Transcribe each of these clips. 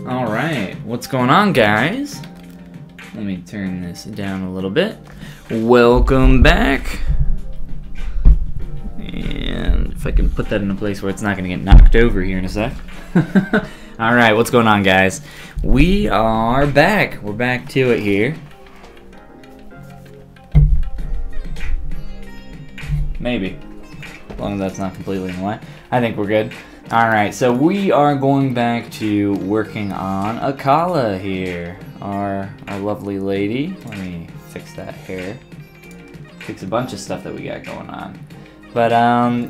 Alright, what's going on, guys? Let me turn this down a little bit. Welcome back. And if I can put that in a place where it's not going to get knocked over here in a sec. Alright, what's going on, guys? We are back. We're back to it here. Maybe. As long as that's not completely in the way. I think we're good. Alright, so we are going back to working on Akala here. Our lovely lady. Let me fix that hair. Fix a bunch of stuff that we got going on. But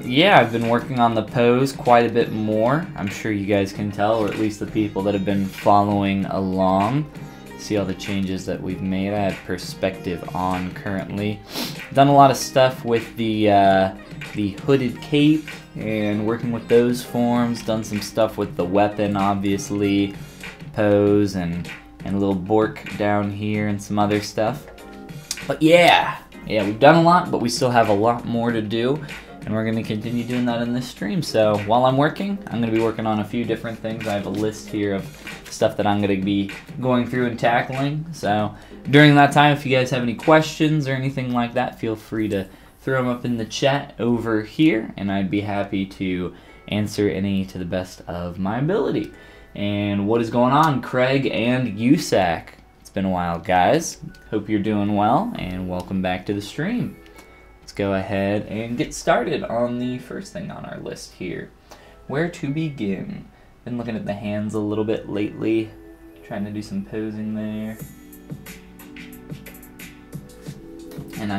yeah, I've been working on the pose quite a bit more. I'm sure you guys can tell, or at least the people that have been following along. See all the changes that we've made. I have perspective on currently. Done a lot of stuff with the hooded cape and working with those forms. Done some stuff with the weapon, obviously, pose and a little Bork down here and some other stuff. But yeah, we've done a lot, but we still have a lot more to do. And we're going to continue doing that in this stream. So while I'm working, I'm going to be working on a few different things. I have a list here of stuff that I'm going to be going through and tackling. So during that time, if you guys have any questions or anything like that, feel free to throw them up in the chat over here. And I'd be happy to answer any to the best of my ability. And what is going on, Craig and USAC? It's been a while, guys. Hope you're doing well, and welcome back to the stream. Let's go ahead and get started on the first thing on our list here. Where to begin? Been looking at the hands a little bit lately, trying to do some posing there. And I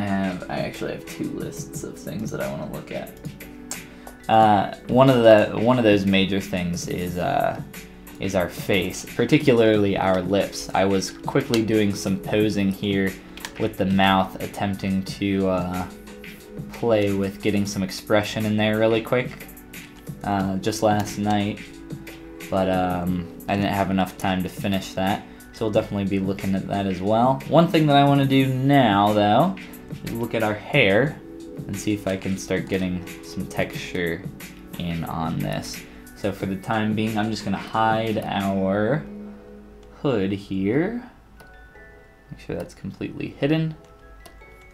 actually have two lists of things that I want to look at. One of those major things is our face, particularly our lips. I was quickly doing some posing here with the mouth, attempting to play with getting some expression in there really quick just last night, but I didn't have enough time to finish that, so we'll definitely be looking at that as well. One thing that I want to do now, though, is look at our hair and see if I can start getting some texture in on this. So for the time being, I'm just going to hide our hood here, make sure that's completely hidden,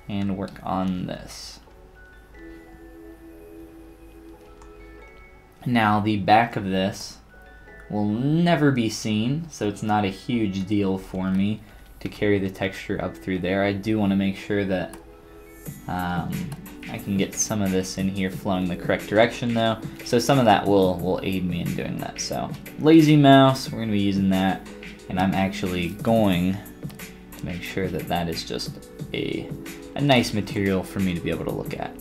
and work on this. Now the back of this will never be seen, so it's not a huge deal for me to carry the texture up through there. I do want to make sure that I can get some of this in here flowing the correct direction though, so some of that will aid me in doing that. So lazy mouse, we're going to be using that, and I'm actually going to make sure that that is just a nice material for me to be able to look at.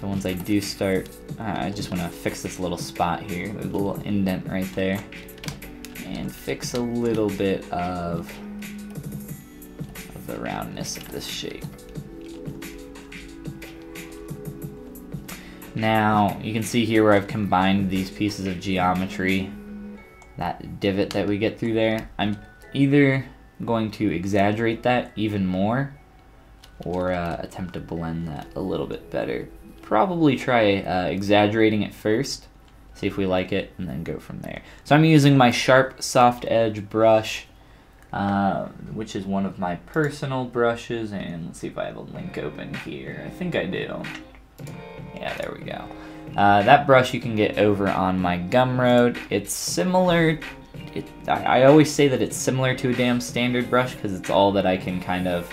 So once I do start, I just want to fix this little spot here, the little indent right there, and fix a little bit of the roundness of this shape. Now you can see here where I've combined these pieces of geometry, that divot that we get through there. I'm either going to exaggerate that even more or attempt to blend that a little bit better. Probably try exaggerating it first, see if we like it, and then go from there. So I'm using my sharp soft edge brush, which is one of my personal brushes, and let's see if I have a link open here. I think I do. Yeah, there we go. That brush you can get over on my Gumroad. It's similar, I always say that it's similar to a damn standard brush because it's all that I can kind of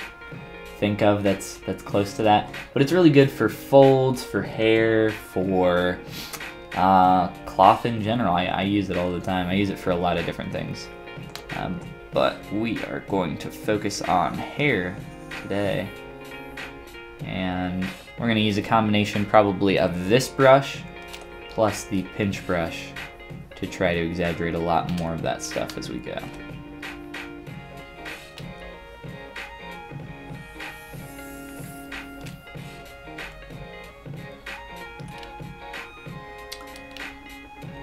think of that's close to that, but it's really good for folds, for hair, for cloth in general. I use it all the time. I use it for a lot of different things, but we are going to focus on hair today, and we're going to use a combination probably of this brush plus the pinch brush to try to exaggerate a lot more of that stuff as we go.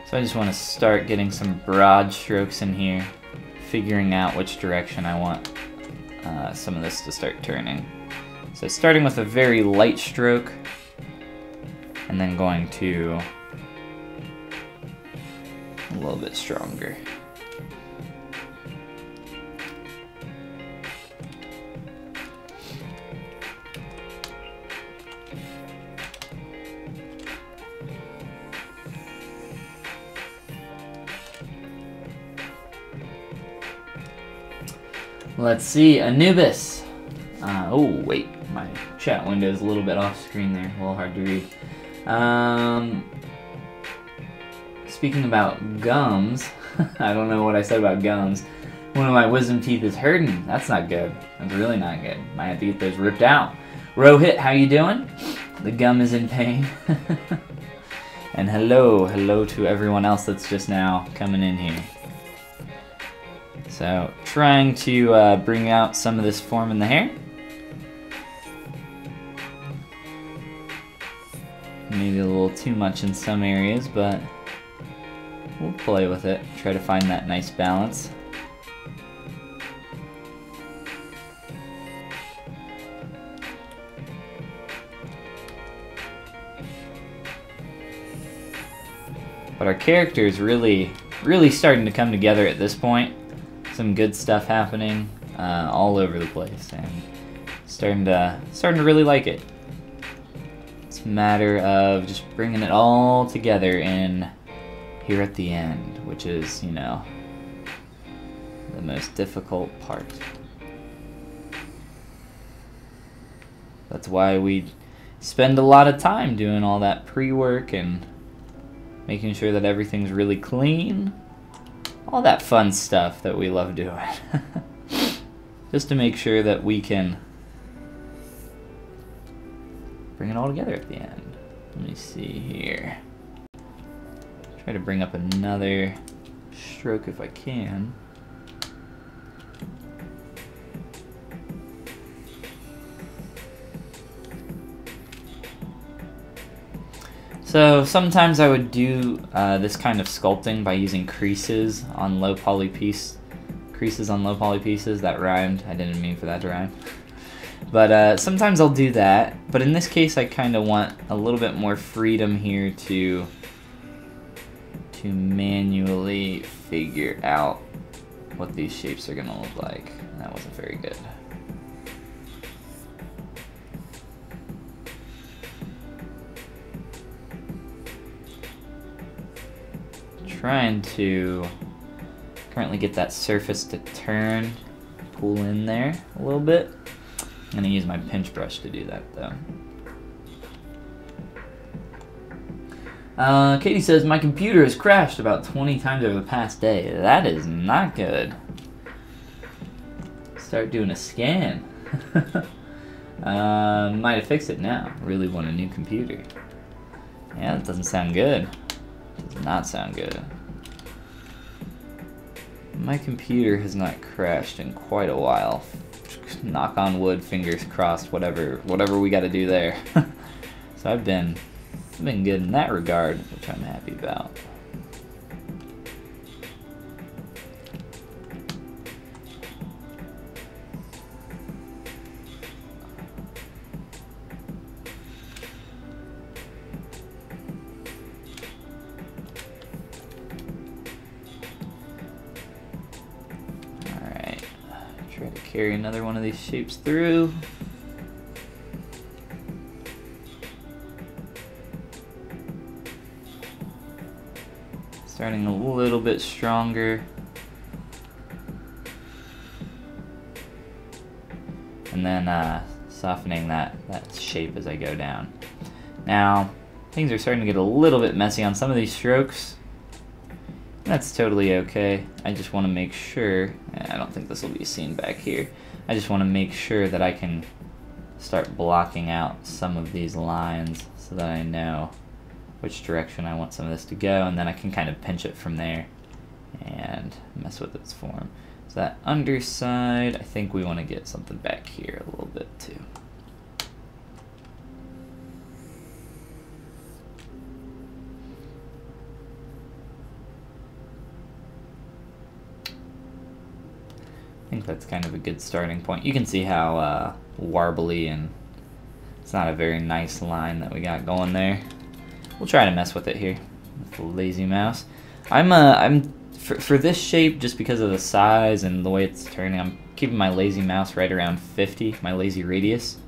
So I just want to start getting some broad strokes in here, figuring out which direction I want some of this to start turning. So starting with a very light stroke, and then going to a little bit stronger. Let's see, Anubis. Oh, wait, my chat window is a little bit off screen there, a little hard to read. Speaking about gums, I don't know what I said about gums. One of my wisdom teeth is hurting. That's not good. That's really not good. Might have to get those ripped out. Rohit, how you doing? The gum is in pain. And hello to everyone else that's just now coming in here. So, trying to bring out some of this form in the hair. Maybe a little too much in some areas, but we'll play with it. Try to find that nice balance. But our character is really starting to come together at this point. Some good stuff happening all over the place, and starting to really like it. It's a matter of just bringing it all together in here at the end, which is, you know, the most difficult part. That's why we spend a lot of time doing all that pre-work and making sure that everything's really clean. All that fun stuff that we love doing. Just to make sure that we can bring it all together at the end. Let me see here. Try to bring up another stroke if I can. So sometimes I would do this kind of sculpting by using creases on low poly pieces. That rhymed. I didn't mean for that to rhyme. But sometimes I'll do that. But in this case, I kind of want a little bit more freedom here to manually figure out what these shapes are gonna look like. And that wasn't very good. Trying to currently get that surface to turn, pull in there a little bit. I'm gonna use my pinch brush to do that though. Katie says, my computer has crashed about 20 times over the past day. That is not good. Start doing a scan. Might have fixed it now. Really want a new computer. Yeah, that doesn't sound good. Does not sound good. My computer has not crashed in quite a while. Knock on wood, fingers crossed, whatever we got to do there. So I've been good in that regard, which I'm happy about. Try to carry another one of these shapes through. Starting a little bit stronger. And then softening that shape as I go down. Now, things are starting to get a little bit messy on some of these strokes. That's totally okay. I just want to make sure, I don't think this will be seen back here. I just want to make sure that I can start blocking out some of these lines so that I know which direction I want some of this to go, and then I can kind of pinch it from there and mess with its form. So that underside, I think we want to get something back here a little bit too. I think that's kind of a good starting point. You can see how warbly, and it's not a very nice line that we got going there. we'll try to mess with it here with the lazy mouse. For this shape, just because of the size and the way it's turning, I'm keeping my lazy mouse right around 50, my lazy radius,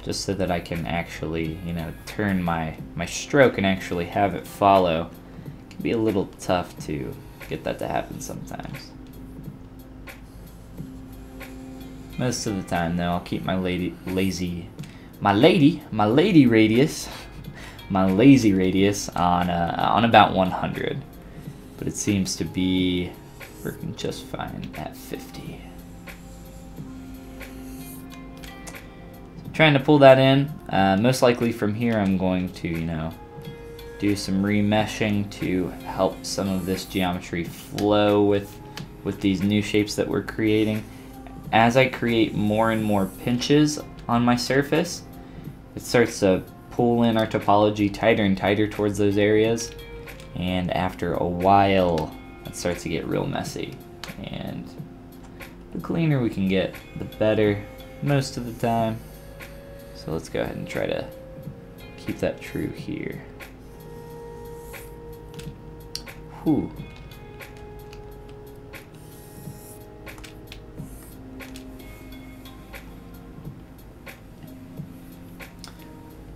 just so that I can actually, you know, turn my stroke and actually have it follow. It can be a little tough to get that to happen sometimes. Most of the time, though, I'll keep my lazy radius on about 100, but it seems to be working just fine at 50. So trying to pull that in. Most likely from here, I'm going to, you know, do some remeshing to help some of this geometry flow with these new shapes that we're creating. As I create more and more pinches on my surface, it starts to pull in our topology tighter and tighter towards those areas, and after a while it starts to get real messy, and the cleaner we can get, the better most of the time. So let's go ahead and try to keep that true here. Whew.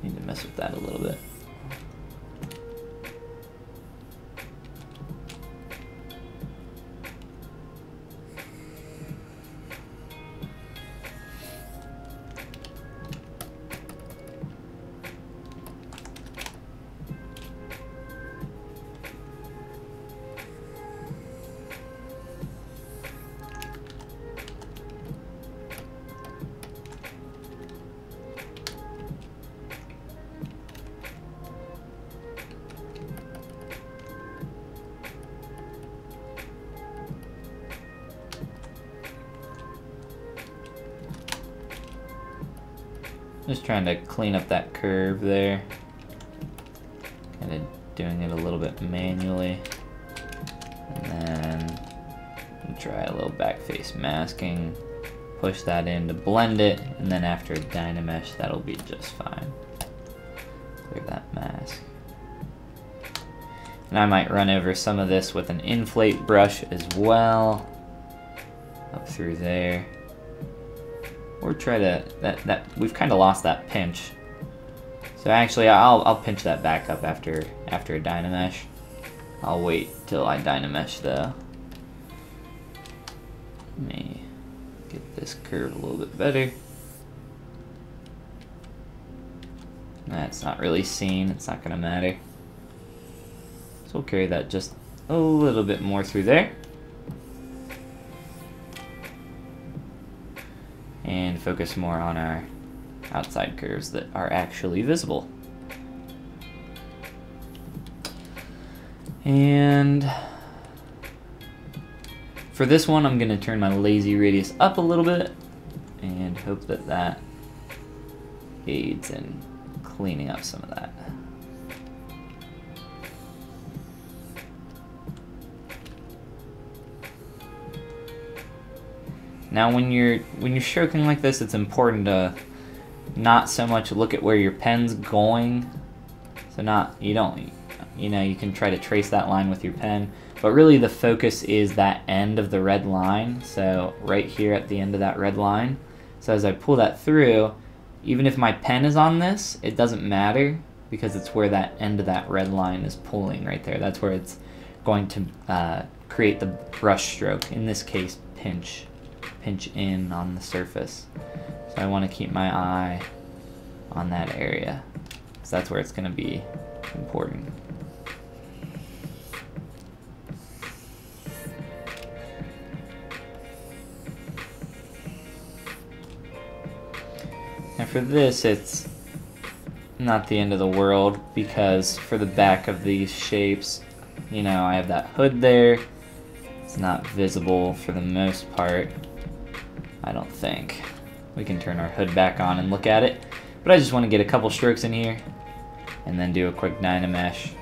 Need to mess with that a little bit. Just trying to clean up that curve there. Kind of doing it a little bit manually. And then try a little backface masking. Push that in to blend it, and then after Dynamesh, that'll be just fine. Clear that mask. And I might run over some of this with an inflate brush as well. Up through there. Or try to, we've kind of lost that pinch. So actually, I'll pinch that back up after a Dynamesh. I'll wait till I Dynamesh though. Let me get this curve a little bit better. That's not really seen, it's not gonna matter. So we'll carry that just a little bit more through there. And focus more on our outside curves that are actually visible. And for this one, I'm going to turn my lazy radius up a little bit and hope that that aids in cleaning up some of that. Now when you're stroking like this, it's important to not so much look at where your pen's going. So you can try to trace that line with your pen, but really the focus is that end of the red line. So right here at the end of that red line. So as I pull that through, even if my pen is on this, it doesn't matter because it's where that end of that red line is pulling right there. That's where it's going to create the brush stroke. In this case, pinch in on the surface. So I want to keep my eye on that area, so that's where it's going to be important. And for this, it's not the end of the world, because for the back of these shapes, you know, I have that hood there. It's not visible for the most part, I don't think. We can turn our hood back on and look at it, but I just want to get a couple strokes in here and then do a quick Dynamesh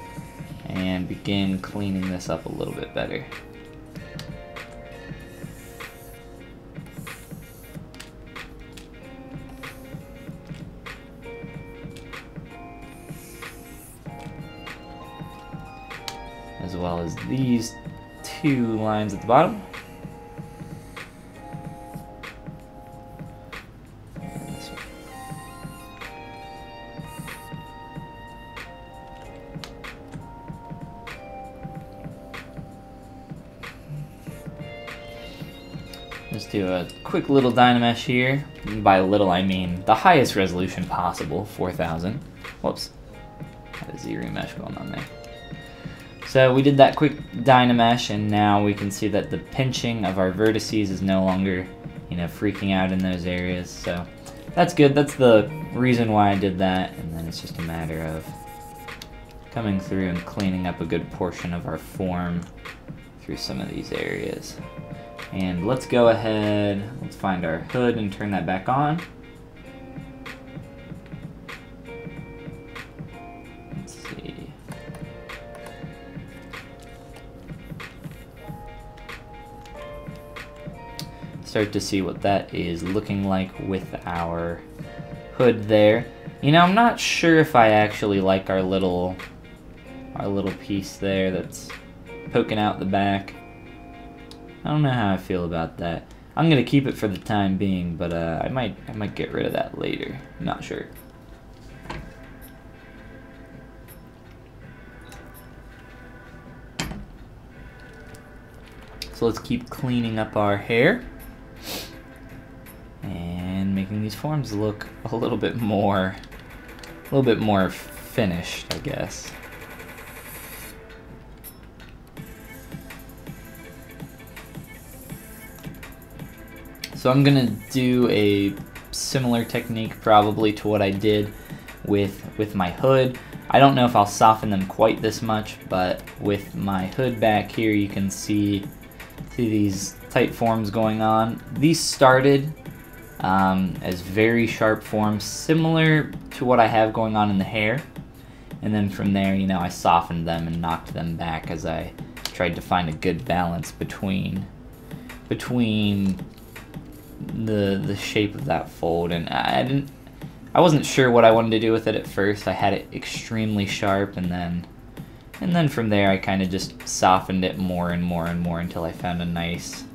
and begin cleaning this up a little bit better. as well as these two lines at the bottom. Let's do a quick little Dynamesh here. By little, I mean the highest resolution possible, 4000. Whoops, had a Z-remesh going on there. So we did that quick Dynamesh, and now we can see that the pinching of our vertices is no longer, you know, freaking out in those areas. So that's good. That's the reason why I did that, and then it's just a matter of coming through and cleaning up a good portion of our form through some of these areas. And let's go ahead, let's find our hood and turn that back on. Let's see. Start to see what that is looking like with our hood there. You know, I'm not sure if I actually like our little piece there that's poking out the back. I don't know how I feel about that. I'm gonna keep it for the time being, but I might get rid of that later. I'm not sure. So let's keep cleaning up our hair and making these forms look a little bit more finished, I guess. So I'm gonna do a similar technique probably to what I did with my hood. I don't know if I'll soften them quite this much, but with my hood back here, you can see these tight forms going on. These started as very sharp forms, similar to what I have going on in the hair. And then from there, you know, I softened them and knocked them back as I tried to find a good balance between the shape of that fold. And I wasn't sure what I wanted to do with it at first. I had it extremely sharp, and then from there I kind of just softened it more and more and more until I found a nice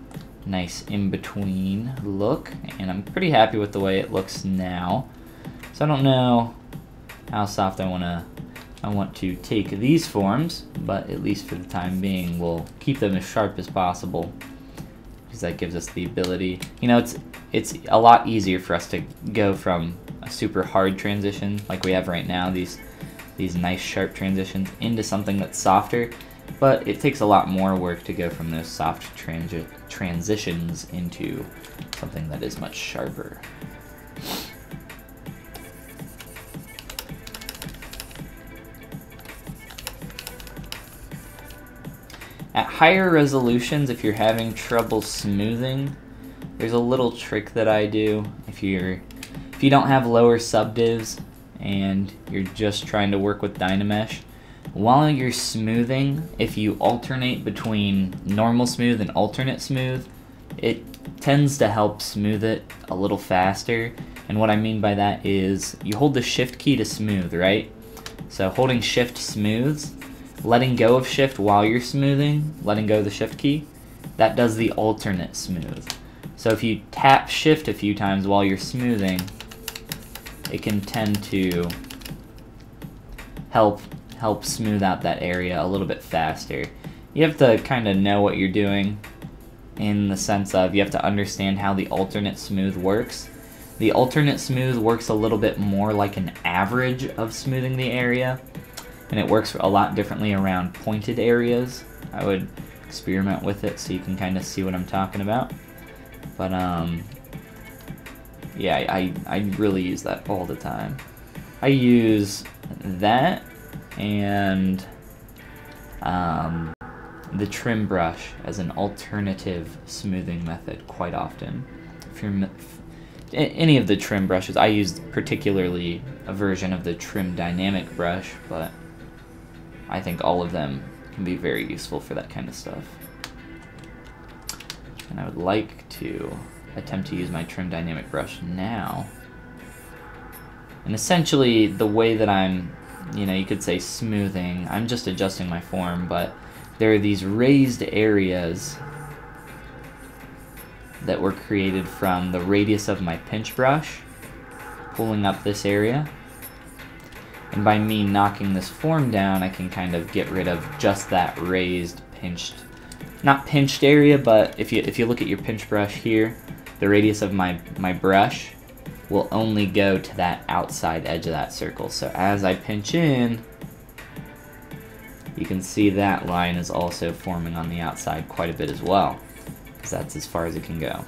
in-between look, and I'm pretty happy with the way it looks now. So I don't know how soft I want to take these forms, but at least for the time being we'll keep them as sharp as possible, because that gives us the ability, you know, it's a lot easier for us to go from a super hard transition like we have right now, these nice sharp transitions, into something that's softer, but it takes a lot more work to go from those soft transitions into something that is much sharper. At higher resolutions, if you're having trouble smoothing, there's a little trick that I do. If you don't have lower subdivs and you're just trying to work with Dynamesh, while you're smoothing, if you alternate between normal smooth and alternate smooth, it tends to help smooth it a little faster. And what I mean by that is you hold the shift key to smooth, right? So holding shift smooths, letting go of shift while you're smoothing, letting go of the shift key, that does the alternate smooth. So if you tap shift a few times while you're smoothing, it can tend to help smooth out that area a little bit faster. You have to kind of know what you're doing, in the sense of you have to understand how the alternate smooth works. The alternate smooth works a little bit more like an average of smoothing the area, and it works a lot differently around pointed areas. I would experiment with it so you can kind of see what I'm talking about. But yeah, I really use that all the time. I use that and the trim brush as an alternative smoothing method quite often. If you're any of the trim brushes, I use particularly a version of the trim dynamic brush, but I think all of them can be very useful for that kind of stuff. And I would like to attempt to use my trim dynamic brush now. And essentially the way that I'm, you know, you could say smoothing, I'm just adjusting my form, but there are these raised areas that were created from the radius of my pinch brush, pulling up this area. And by me knocking this form down, I can kind of get rid of just that raised, pinched, not pinched area, but if you look at your pinch brush here, the radius of my brush will only go to that outside edge of that circle. So as I pinch in, you can see that line is also forming on the outside quite a bit as well, because that's as far as it can go.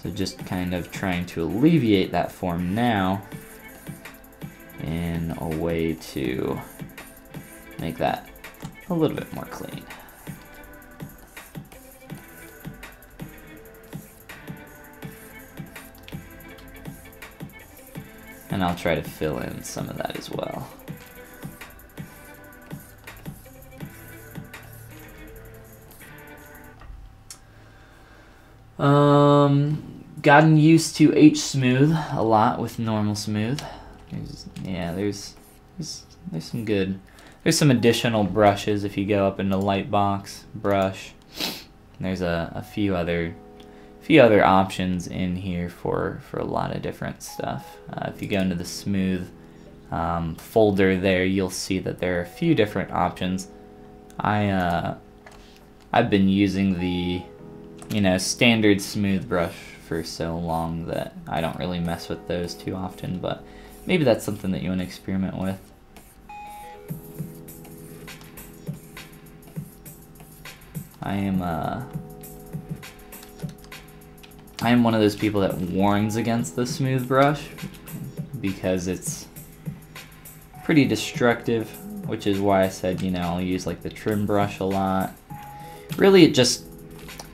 So just kind of trying to alleviate that form now in a way to make that a little bit more clean. And I'll try to fill in some of that as well. Gotten used to H smooth a lot with normal smooth. There's some good. There's some additional brushes if you go up into Lightbox, brush. There's a few other options in here for a lot of different stuff. If you go into the smooth folder there, you'll see that there are a few different options. I've been using the standard smooth brush for so long that I don't really mess with those too often, but maybe that's something that you want to experiment with. I am one of those people that warns against the smooth brush because it's pretty destructive, which is why I said, I'll use like the trim brush a lot. Really,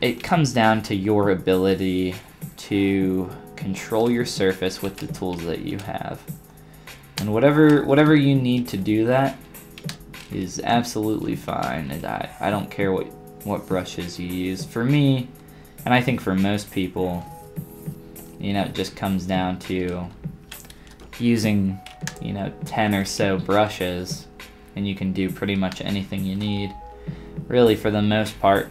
it comes down to your ability to control your surface with the tools that you have. And whatever you need to do that is absolutely fine. And I don't care what brushes you use. For me, and I think for most people, it just comes down to using 10 or so brushes and you can do pretty much anything you need. Really, for the most part,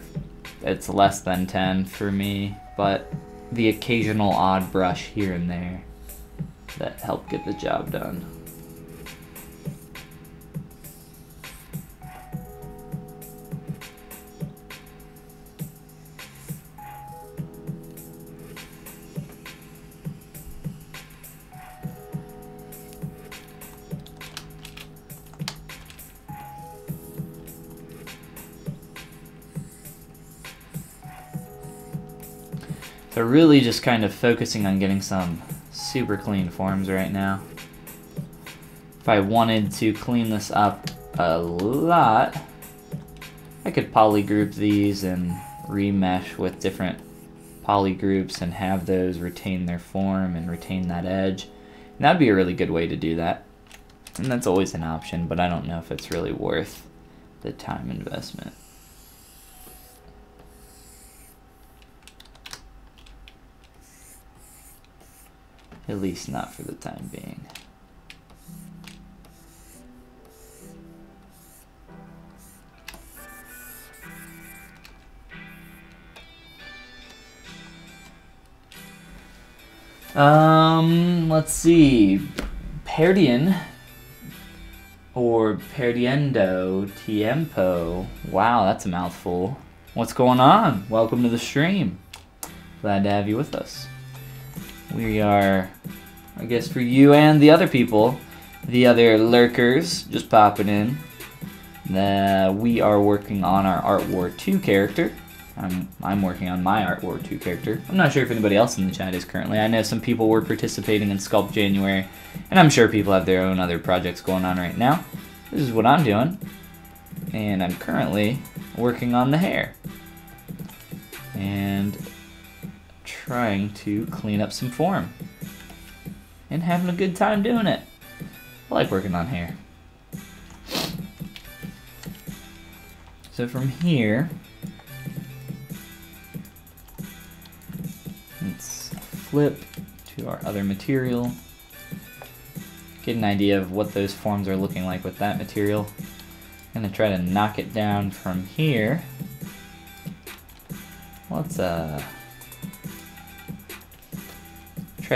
it's less than 10 for me, but the occasional odd brush here and there that help get the job done. So really just kind of focusing on getting some super clean forms right now. If I wanted to clean this up a lot, I could polygroup these and remesh with different polygroups and have those retain their form and retain that edge. And that'd be a really good way to do that. And that's always an option, but I don't know if it's really worth the time investment. At least not for the time being. Let's see. Perdian or perdiendo tiempo. Wow, that's a mouthful. What's going on? Welcome to the stream. Glad to have you with us. We are, I guess for you and the other people, the other lurkers just popping in, we are working on our Art War 2 character. I'm working on my Art War 2 character. I'm not sure if anybody else in the chat is currently. I know some people were participating in Sculpt January, and I'm sure people have their own other projects going on right now. This is what I'm doing, and I'm currently working on the hair. And trying to clean up some form and having a good time doing it. I like working on hair. So from here, let's flip to our other material, get an idea of what those forms are looking like with that material. gonna try to knock it down from here. Let's try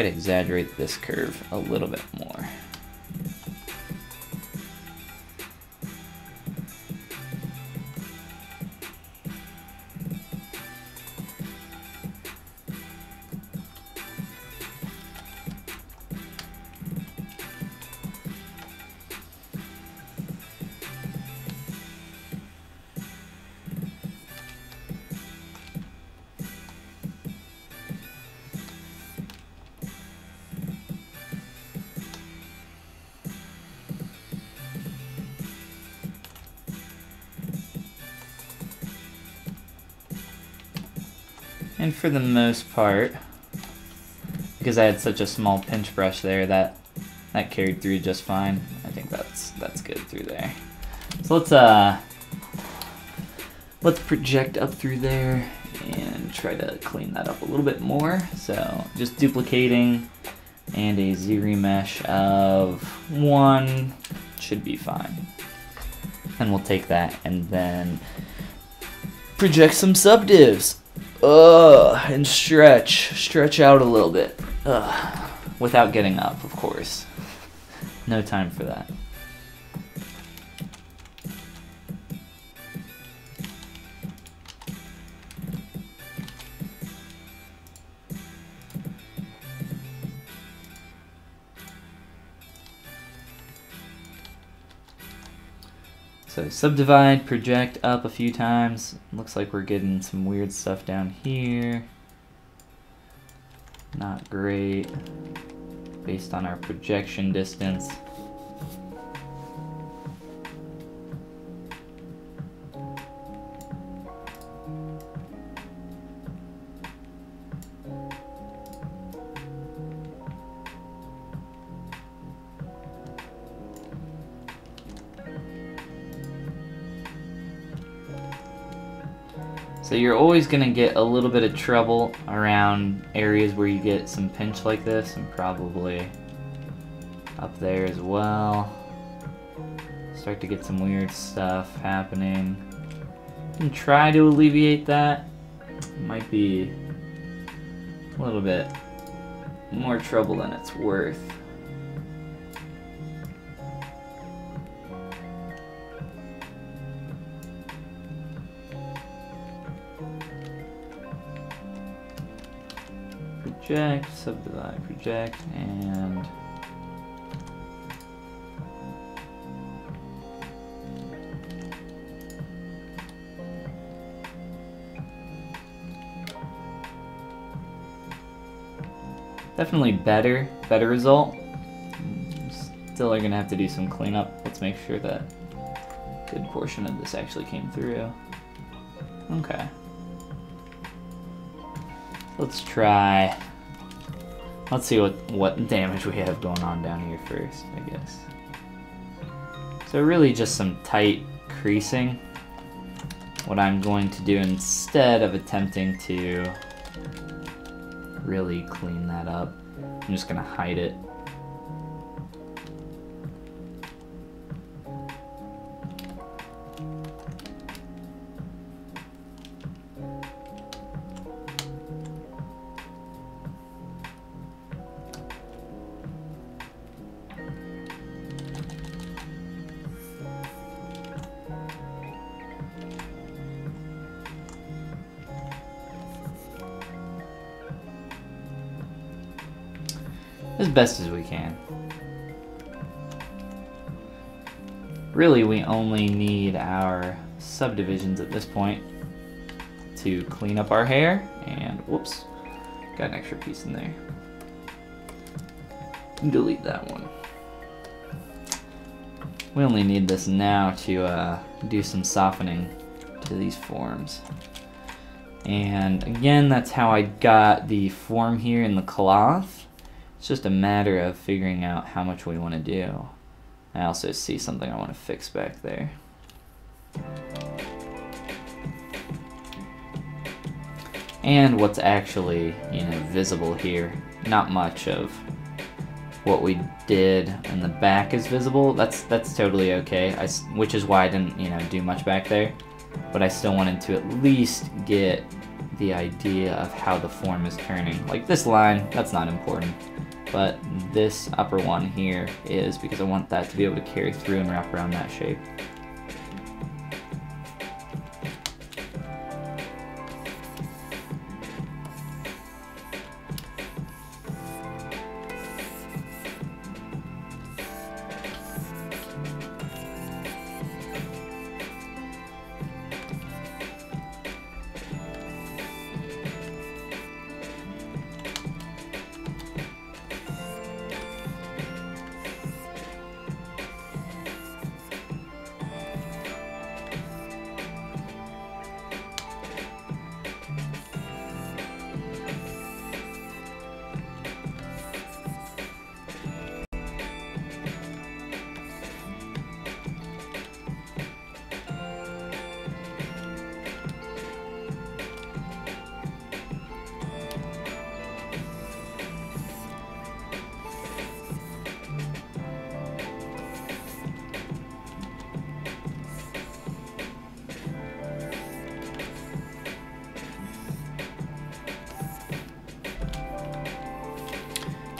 to exaggerate this curve a little bit more. And for the most part, because I had such a small pinch brush there, that carried through just fine. I think that's good through there. So let's project up through there and try to clean that up a little bit more. So just duplicating, and a Z-remesh of 1 should be fine. And we'll take that and then project some subdivs. And stretch out a little bit. Without getting up, of course. No time for that. So subdivide, project up a few times. Looks like we're getting some weird stuff down here. Not great based on our projection distance. So you're always going to get a little bit of trouble around areas where you get some pinch like this, and probably up there as well. Start to get some weird stuff happening. You can try to alleviate that. It might be a little bit more trouble than it's worth. Project, subdivide, project, and definitely better result. Still are gonna have to do some cleanup. Let's make sure that a good portion of this actually came through. Okay. Let's try. Let's see what damage we have going on down here first, I guess. So really just some tight creasing. What I'm going to do instead of attempting to really clean that up, I'm just gonna hide it. As best as we can. Really, we only need our subdivisions at this point to clean up our hair, and whoops, got an extra piece in there. Delete that one. We only need this now to do some softening to these forms. And again, that's how I got the form here in the cloth. It's just a matter of figuring out how much we want to do. I also see something I want to fix back there. And what's actually, visible here. Not much of what we did and the back is visible, that's totally okay. Which is why I didn't, you know, do much back there. But I still wanted to at least get the idea of how the form is turning. Like this line, that's not important. But this upper one here is, because I want that to be able to carry through and wrap around that shape.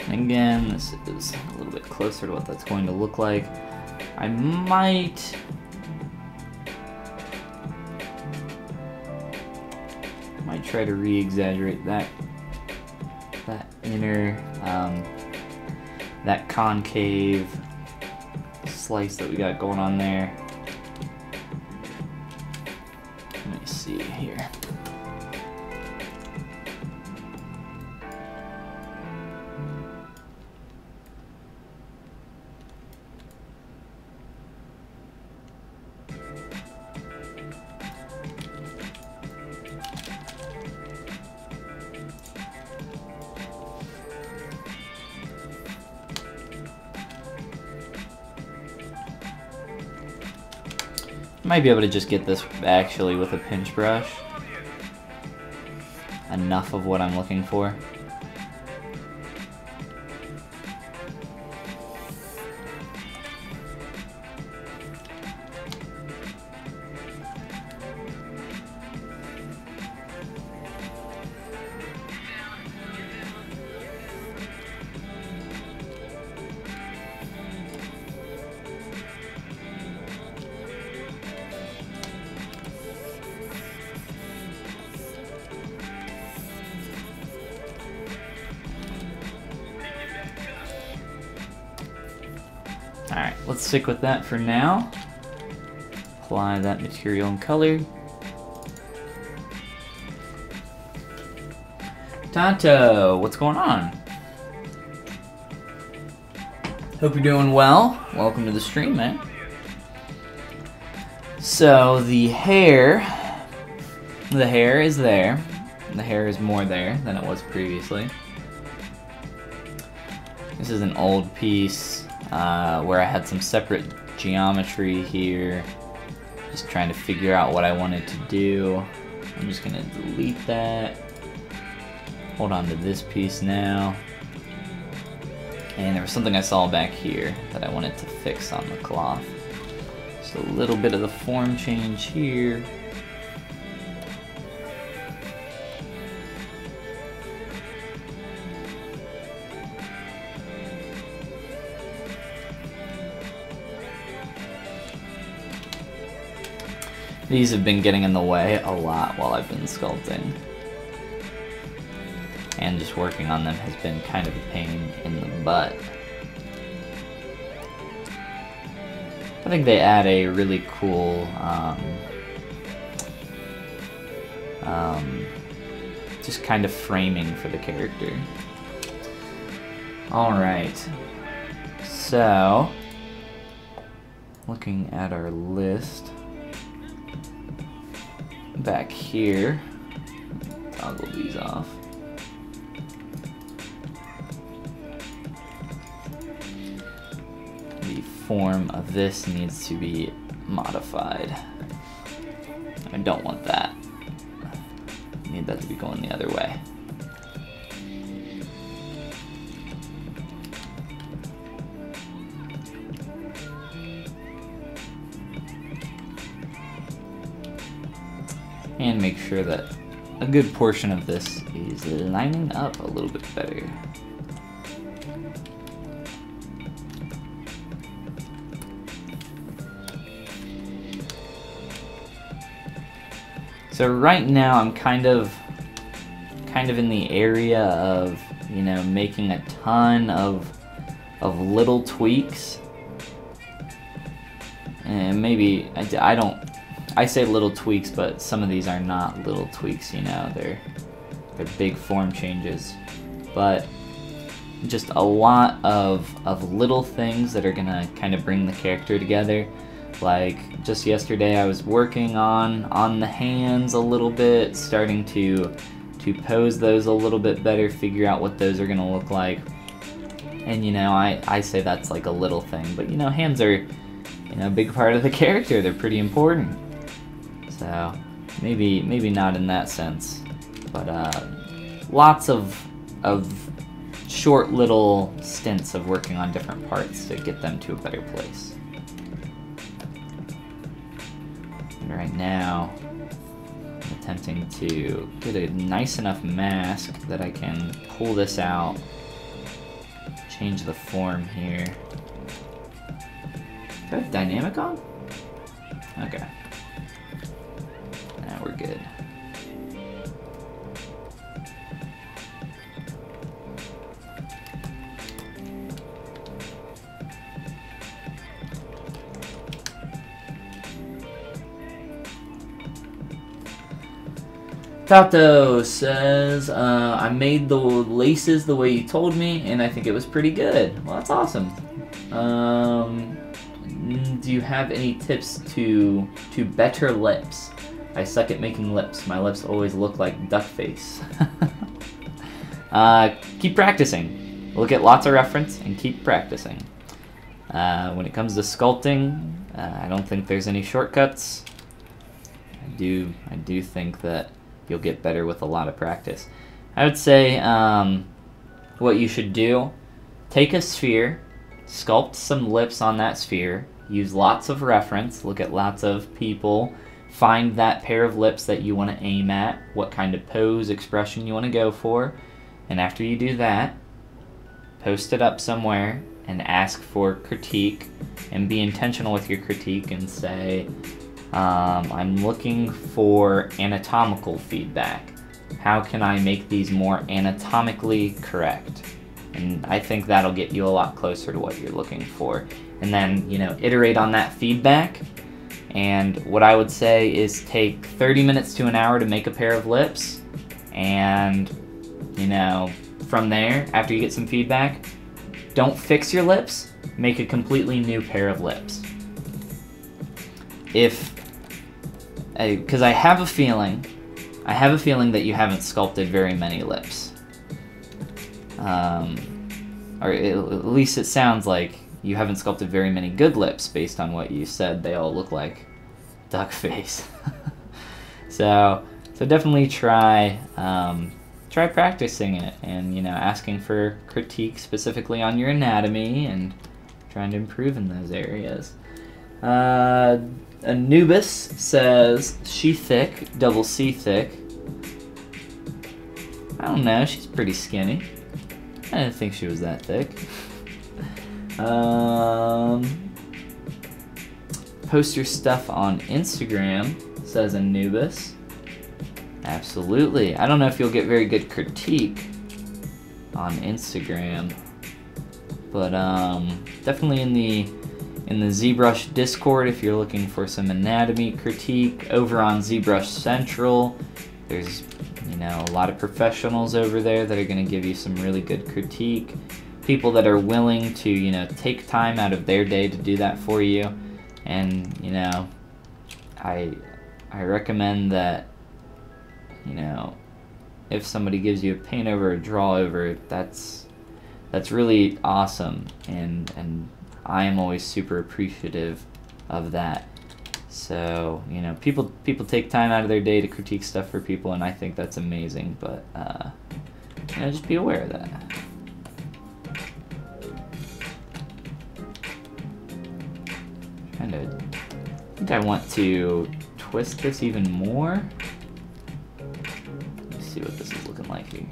Again, this is a little bit closer to what that's going to look like. I might try to re-exaggerate that inner, that concave slice that we got going on there. Let me see here. Might be able to just get this actually with a pinch brush. Enough of what I'm looking for. Alright, let's stick with that for now. Apply that material and color. Tonto, what's going on? Hope you're doing well. Welcome to the stream, man. So the hair is there. The hair is more there than it was previously. This is an old piece where I had some separate geometry here. Just trying to figure out what I wanted to do. I'm just gonna delete that. Hold on to this piece now. And there was something I saw back here that I wanted to fix on the cloth. Just a little bit of the form change here. These have been getting in the way a lot while I've been sculpting. And just working on them has been kind of a pain in the butt. I think they add a really cool, just kind of framing for the character. Alright, so, looking at our list, back here, toggle these off. The form of this needs to be modified. I don't want that. I need that to be going the other way. and make sure that a good portion of this is lining up a little bit better. So right now I'm kind of in the area of, you know, making a ton of little tweaks. And maybe I say little tweaks, but some of these are not little tweaks, you know, they're big form changes. But just a lot of little things that are gonna kind of bring the character together. Like just yesterday I was working on the hands a little bit, starting to pose those a little bit better, figure out what those are gonna look like. And you know, I say that's like a little thing, but you know, hands are, you know, a big part of the character. They're pretty important. So maybe not in that sense, but lots of short little stints of working on different parts to get them to a better place. And right now, I'm attempting to get a nice enough mask that I can pull this out, change the form here. Do I have dynamic on? Okay. Now we're good. Tato says, I made the laces the way you told me, and I think it was pretty good. Well, that's awesome. Do you have any tips to better lips? I suck at making lips. My lips always look like duck face. Keep practicing. Look at lots of reference and keep practicing. When it comes to sculpting, I don't think there's any shortcuts. I do think that you'll get better with a lot of practice. I would say what you should do, take a sphere, sculpt some lips on that sphere, use lots of reference, look at lots of people, find that pair of lips that you want to aim at, what kind of pose, expression you want to go for, and after you do that, post it up somewhere and ask for critique, and be intentional with your critique and say, I'm looking for anatomical feedback. How can I make these more anatomically correct? And I think that'll get you a lot closer to what you're looking for. And then, you know, iterate on that feedback. And what I would say is take 30 minutes to an hour to make a pair of lips. And, you know, from there, after you get some feedback, don't fix your lips, make a completely new pair of lips. Because I have a feeling that you haven't sculpted very many lips. Or at least it sounds like you haven't sculpted very many good lips based on what you said. They all look like duck face. So definitely try practicing it, and you know, asking for critique specifically on your anatomy and trying to improve in those areas. Anubis says, she thick, double C thick. I don't know, she's pretty skinny. I didn't think she was that thick. Post your stuff on Instagram, says Anubis. Absolutely. I don't know if you'll get very good critique on Instagram, but definitely in the ZBrush Discord if you're looking for some anatomy critique. Over on ZBrush Central, there's, you know, a lot of professionals over there that are going to give you some really good critique. People that are willing to, you know, take time out of their day to do that for you. And, you know, I recommend that, you know, if somebody gives you a paint over, a draw over, that's really awesome, and I am always super appreciative of that. So, you know, people take time out of their day to critique stuff for people, and I think that's amazing, but you know, just be aware of that. I think I want to twist this even more. see what this is looking like here.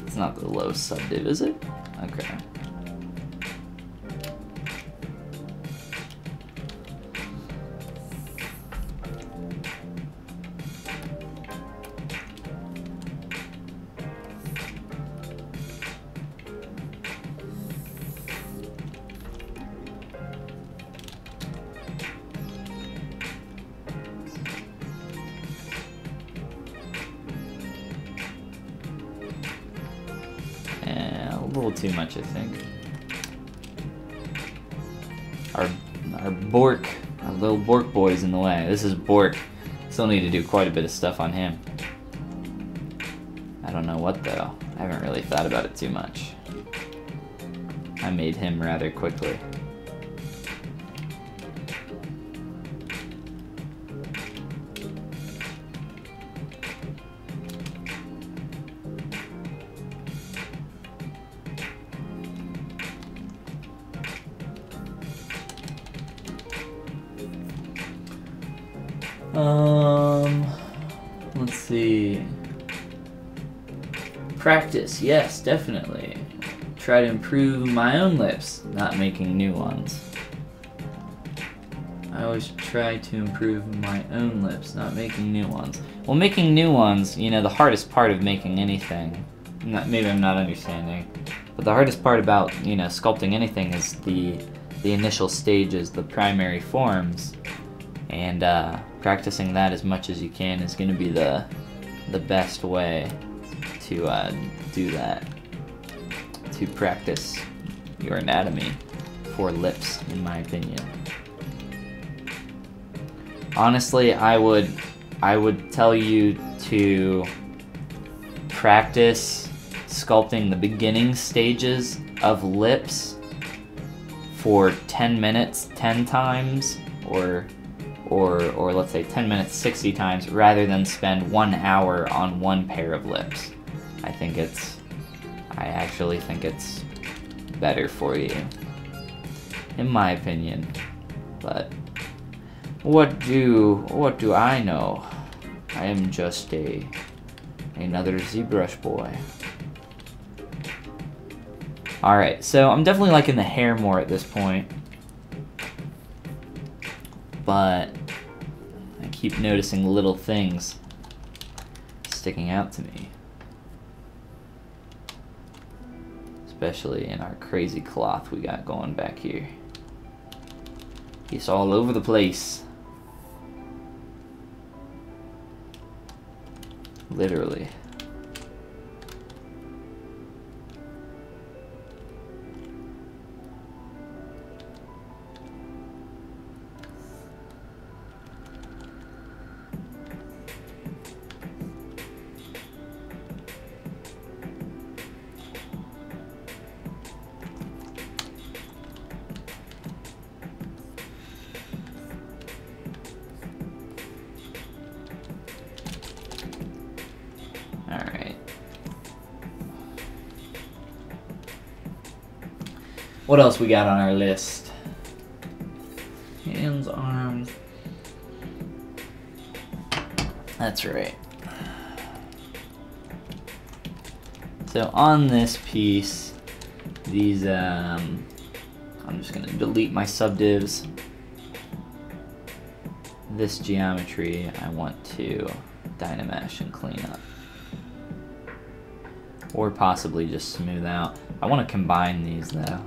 It's not the low subdiv, is it? Okay. A little too much, I think. Our Bork, our little Bork boy's in the way. This is Bork. Still need to do quite a bit of stuff on him. I don't know what though. I haven't really thought about it too much. I made him rather quickly. Let's see. Practice, yes, definitely. Try to improve my own lips, not making new ones. I always try to improve my own lips, not making new ones. Well, making new ones, you know, the hardest part of making anything, maybe I'm not understanding, but the hardest part about, you know, sculpting anything is the initial stages, the primary forms, and practicing that as much as you can is going to be the best way to do that, to practice your anatomy for lips, in my opinion. Honestly, I would tell you to practice sculpting the beginning stages of lips for 10 minutes 10 times, or let's say 10 minutes 60 times, rather than spend 1 hour on one pair of lips. I actually think it's better for you, in my opinion. But what do I know? I am just another ZBrush boy. Alright, so I'm definitely liking the hair more at this point, but I keep noticing little things sticking out to me. Especially in our crazy cloth we got going back here. It's all over the place. Literally. Alright. What else we got on our list? Hands, arms. That's right. So on this piece, these, I'm just gonna delete my subdivs. This geometry I want to Dynamesh and clean up. Or possibly just smooth out. I want to combine these though.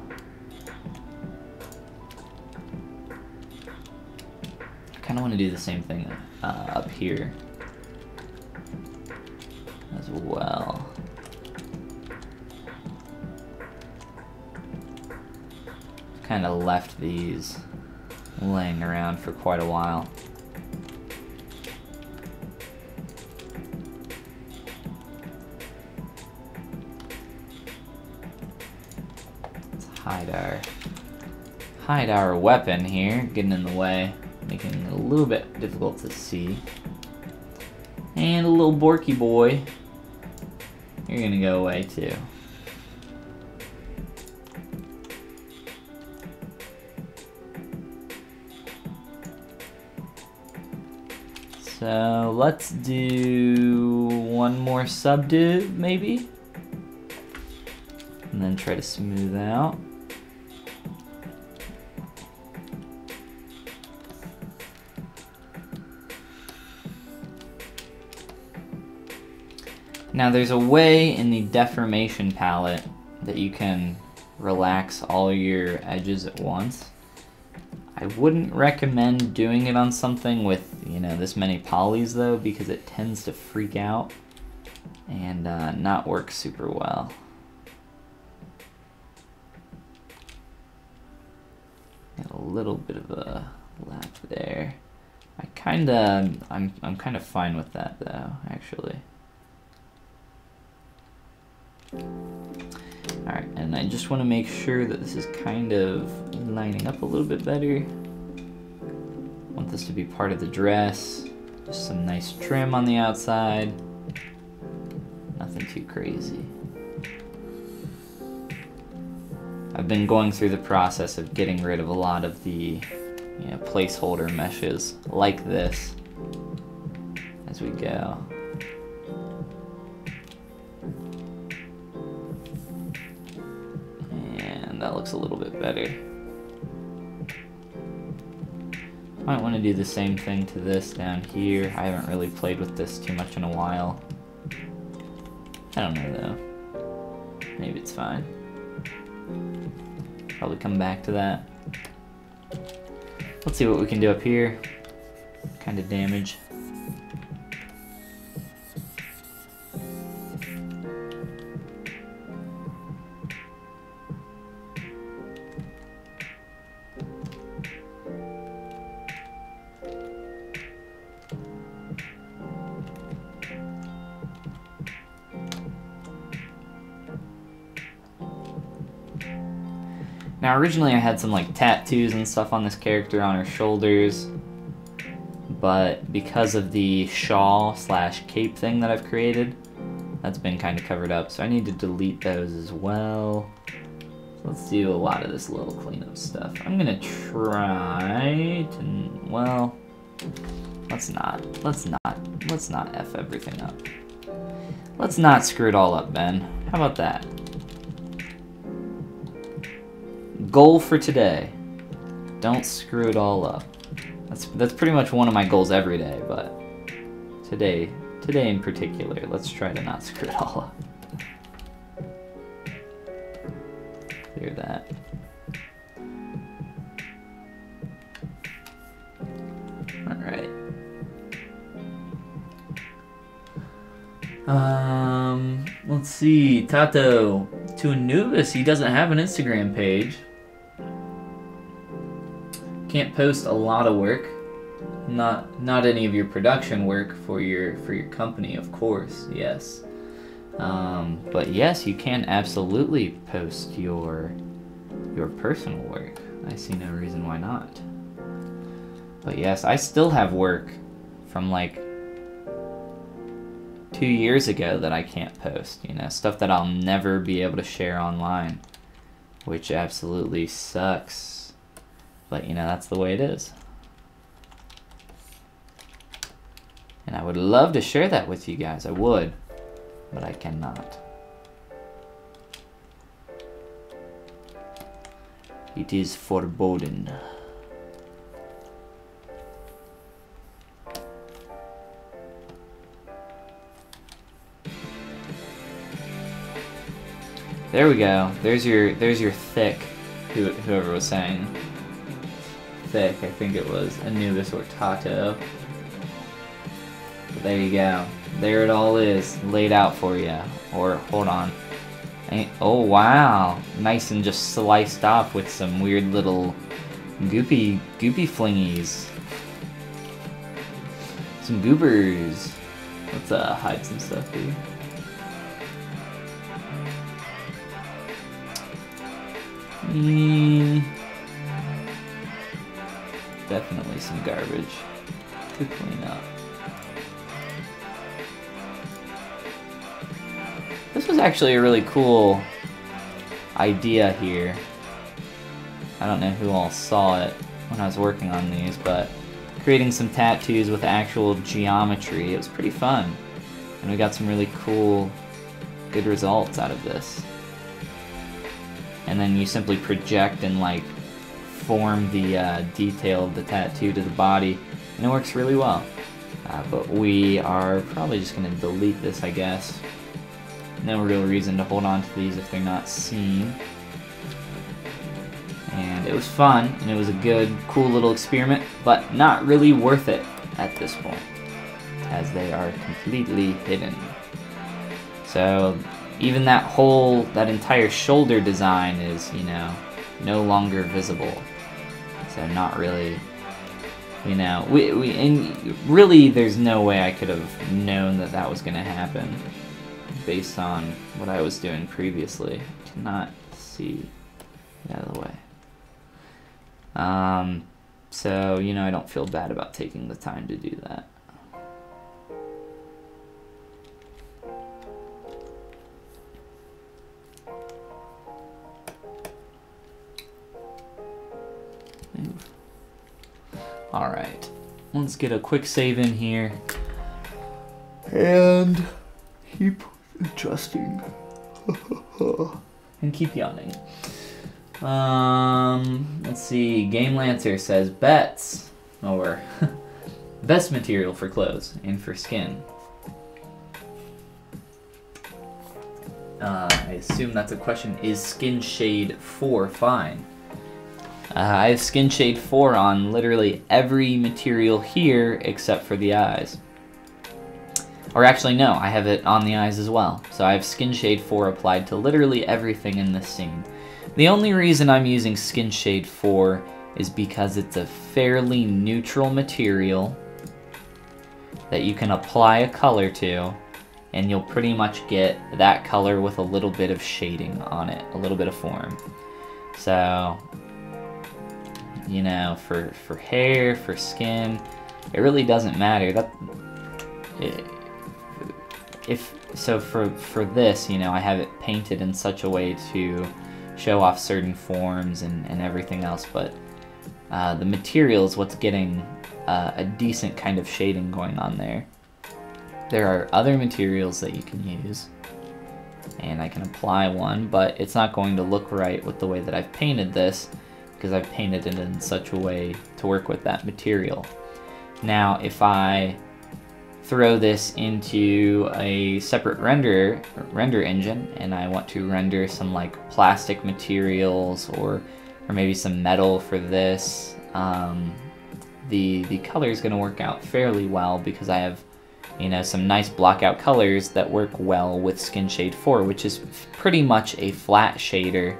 I kind of want to do the same thing up here as well. Kind of left these laying around for quite a while. hide our weapon here, getting in the way, making it a little bit difficult to see. And a little Borky boy, you're gonna go away too. So let's do one more subdiv maybe, and then try to smooth out. Now there's a way in the deformation palette that you can relax all your edges at once. I wouldn't recommend doing it on something with, you know, this many polys though, because it tends to freak out and not work super well. Got a little bit of a lap there. I'm kind of fine with that though, actually. Alright, and I just want to make sure that this is kind of lining up a little bit better. Want this to be part of the dress. Just some nice trim on the outside. Nothing too crazy. I've been going through the process of getting rid of a lot of the, you know, placeholder meshes like this as we go. That looks a little bit better. Might want to do the same thing to this down here. I haven't really played with this too much in a while. I don't know though. Maybe it's fine. Probably come back to that. Let's see what we can do up here. Kind of damage. Now originally I had some like tattoos and stuff on this character on her shoulders, but because of the shawl slash cape thing that I've created, that's been kind of covered up, so I need to delete those as well. So let's do a lot of this little cleanup stuff. I'm gonna try to, well, let's not F everything up. Let's not screw it all up, Ben. How about that? Goal for today: don't screw it all up. That's pretty much one of my goals every day, but today in particular, let's try to not screw it all up. Clear that. All right. Let's see. Tato, to Anubis, he doesn't have an Instagram page. Can't post a lot of work, not any of your production work for your company, of course. Yes, but yes, you can absolutely post your personal work. I see no reason why not. But yes, I still have work from like 2 years ago that I can't post. You know, stuff that I'll never be able to share online, which absolutely sucks. But, you know, that's the way it is. And I would love to share that with you guys. I would. But I cannot. It is forbidden. There we go. There's your thick, whoever was saying. Thick, I think it was Anubis or Tato. But there you go. There it all is, laid out for you. Or, hold on. Oh, wow. Nice and just sliced off with some weird little goopy flingies. Some goobers. Let's hide some stuff here. Definitely some garbage to clean up. This was actually a really cool idea here. I don't know who all saw it when I was working on these, but creating some tattoos with actual geometry, it was pretty fun. And we got some really cool, good results out of this. And then you simply project and like form the detail of the tattoo to the body, and it works really well. But we are probably just going to delete this, I guess. No real reason to hold on to these if they're not seen. And it was fun, and it was a good, cool little experiment, but not really worth it at this point, as they are completely hidden. So even that entire shoulder design is, you know, no longer visible. So not really, you know, and really there's no way I could have known that that was going to happen based on what I was doing previously. Cannot see. Get out of the way. So, you know, I don't feel bad about taking the time to do that. Alright, let's get a quick save in here and keep adjusting and keep yawning. Let's see, Game Lancer says bets, or best material for clothes and for skin. I assume that's a question, is Skin Shade 4 fine? I have Skin Shade 4 on literally every material here except for the eyes. Or actually no, I have it on the eyes as well. So I have Skin Shade 4 applied to literally everything in this scene. The only reason I'm using Skin Shade 4 is because it's a fairly neutral material that you can apply a color to, and you'll pretty much get that color with a little bit of shading on it, a little bit of form. So, you know, for hair, for skin, it really doesn't matter. For this, you know, I have it painted in such a way to show off certain forms and everything else, but the material is what's getting a decent kind of shading going on there. There are other materials that you can use, and I can apply one, but it's not going to look right with the way that I've painted this, because I've painted it in such a way to work with that material. Now, if I throw this into a separate render engine, and I want to render some like plastic materials or maybe some metal for this, the color is going to work out fairly well because I have, you know, some nice blockout colors that work well with Skin Shade 4, which is pretty much a flat shader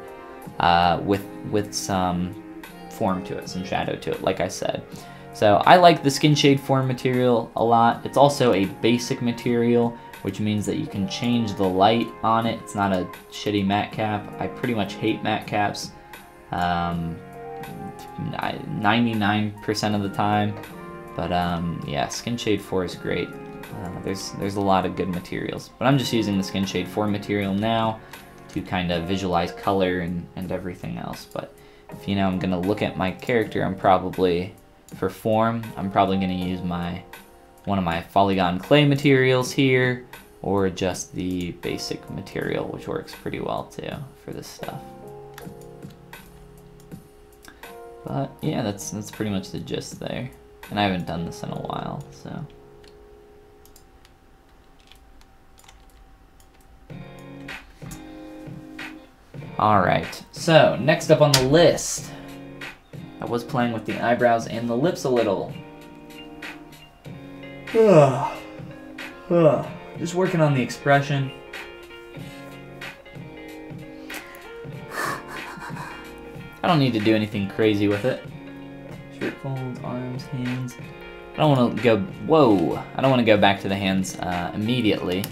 with some form to it, some shadow to it, like I said. So I like the Skin Shade 4 material a lot. It's also a basic material, which means that you can change the light on it. It's not a shitty matte cap. I pretty much hate matte caps 99% of the time. But yeah, Skin Shade 4 is great. There's a lot of good materials. But I'm just using the Skin Shade 4 material now to kind of visualize color and everything else. But if, you know, I'm going to look at my character, I'm probably... For form, I'm probably going to use one of my Follygon clay materials here, or just the basic material, which works pretty well too for this stuff. But yeah, that's pretty much the gist there. And I haven't done this in a while, so. Alright, so next up on the list, I was playing with the eyebrows and the lips a little. Just working on the expression. I don't need to do anything crazy with it. Shirt folds, arms, hands. I don't want to go, whoa! I don't want to go back to the hands immediately.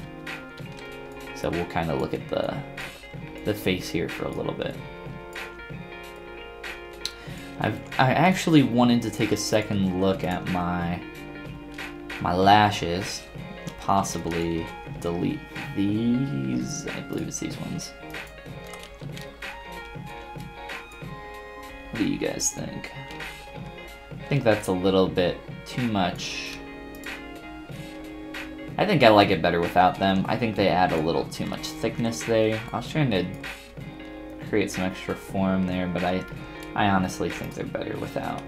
So we'll kind of look at the face here for a little bit. I actually wanted to take a second look at my lashes, possibly delete these. I believe it's these ones. What do you guys think? I think that's a little bit too much. I think I like it better without them. I think they add a little too much thickness there. I was trying to create some extra form there, but I honestly think they're better without.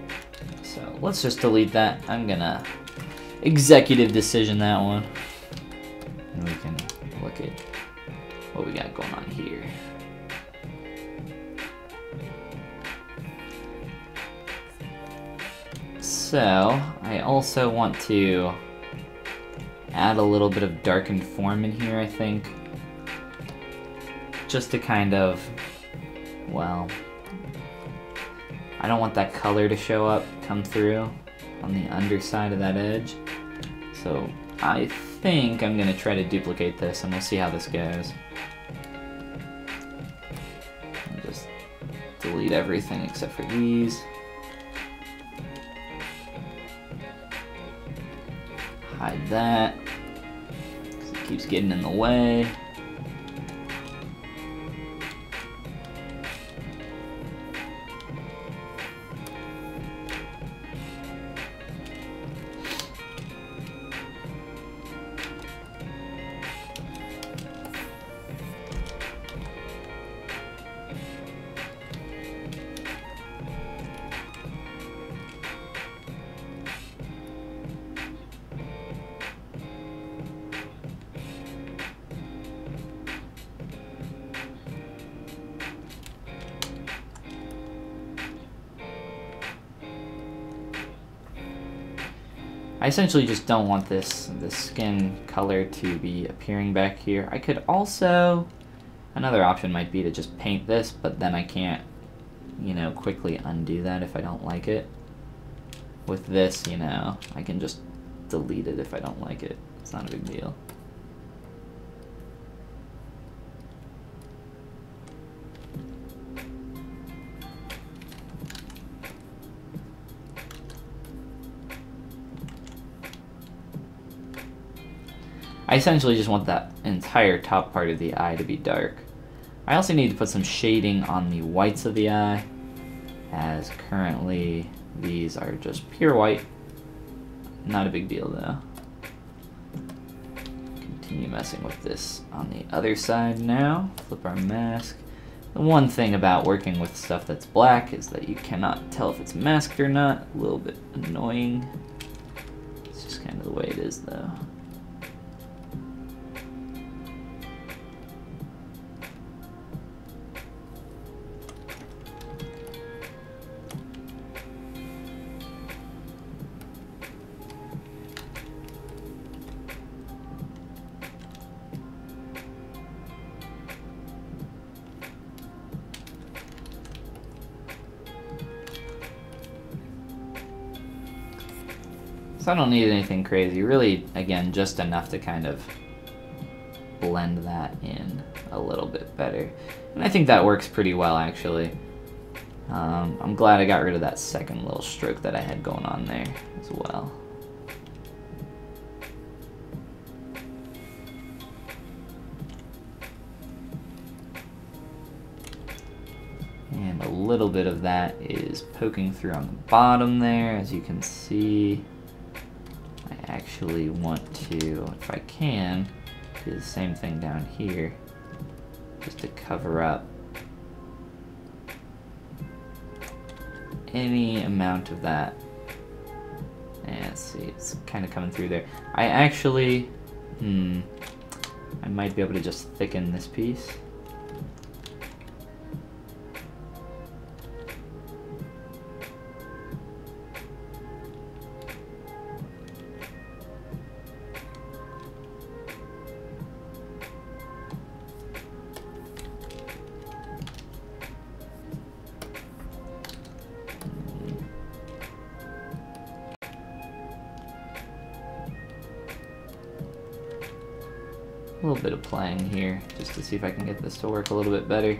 So let's just delete that. I'm gonna executive decision that one. And we can look at what we got going on here. So I also want to add a little bit of darkened form in here, I think. Just to kind of, well, I don't want that color to show up, come through on the underside of that edge. So I think I'm gonna try to duplicate this and we'll see how this goes. I'll just delete everything except for these. Hide that, because it keeps getting in the way. I essentially just don't want this skin color to be appearing back here. I could also, another option might be to just paint this, but then I can't, you know, quickly undo that if I don't like it. With this, you know, I can just delete it if I don't like it. It's not a big deal. I essentially just want that entire top part of the eye to be dark. I also need to put some shading on the whites of the eye, as currently these are just pure white. Not a big deal though. Continue messing with this on the other side now. Flip our mask. The one thing about working with stuff that's black is that you cannot tell if it's masked or not. A little bit annoying. It's just kind of the way it is though. So I don't need anything crazy, really, again, just enough to kind of blend that in a little bit better. And I think that works pretty well, actually. I'm glad I got rid of that second little stroke that I had going on there as well. And a little bit of that is poking through on the bottom there, as you can see. I actually want to, if I can, do the same thing down here, just to cover up any amount of that. And let's see, it's kind of coming through there. I actually, I might be able to just thicken this piece. A little bit of playing here, just to see if I can get this to work a little bit better.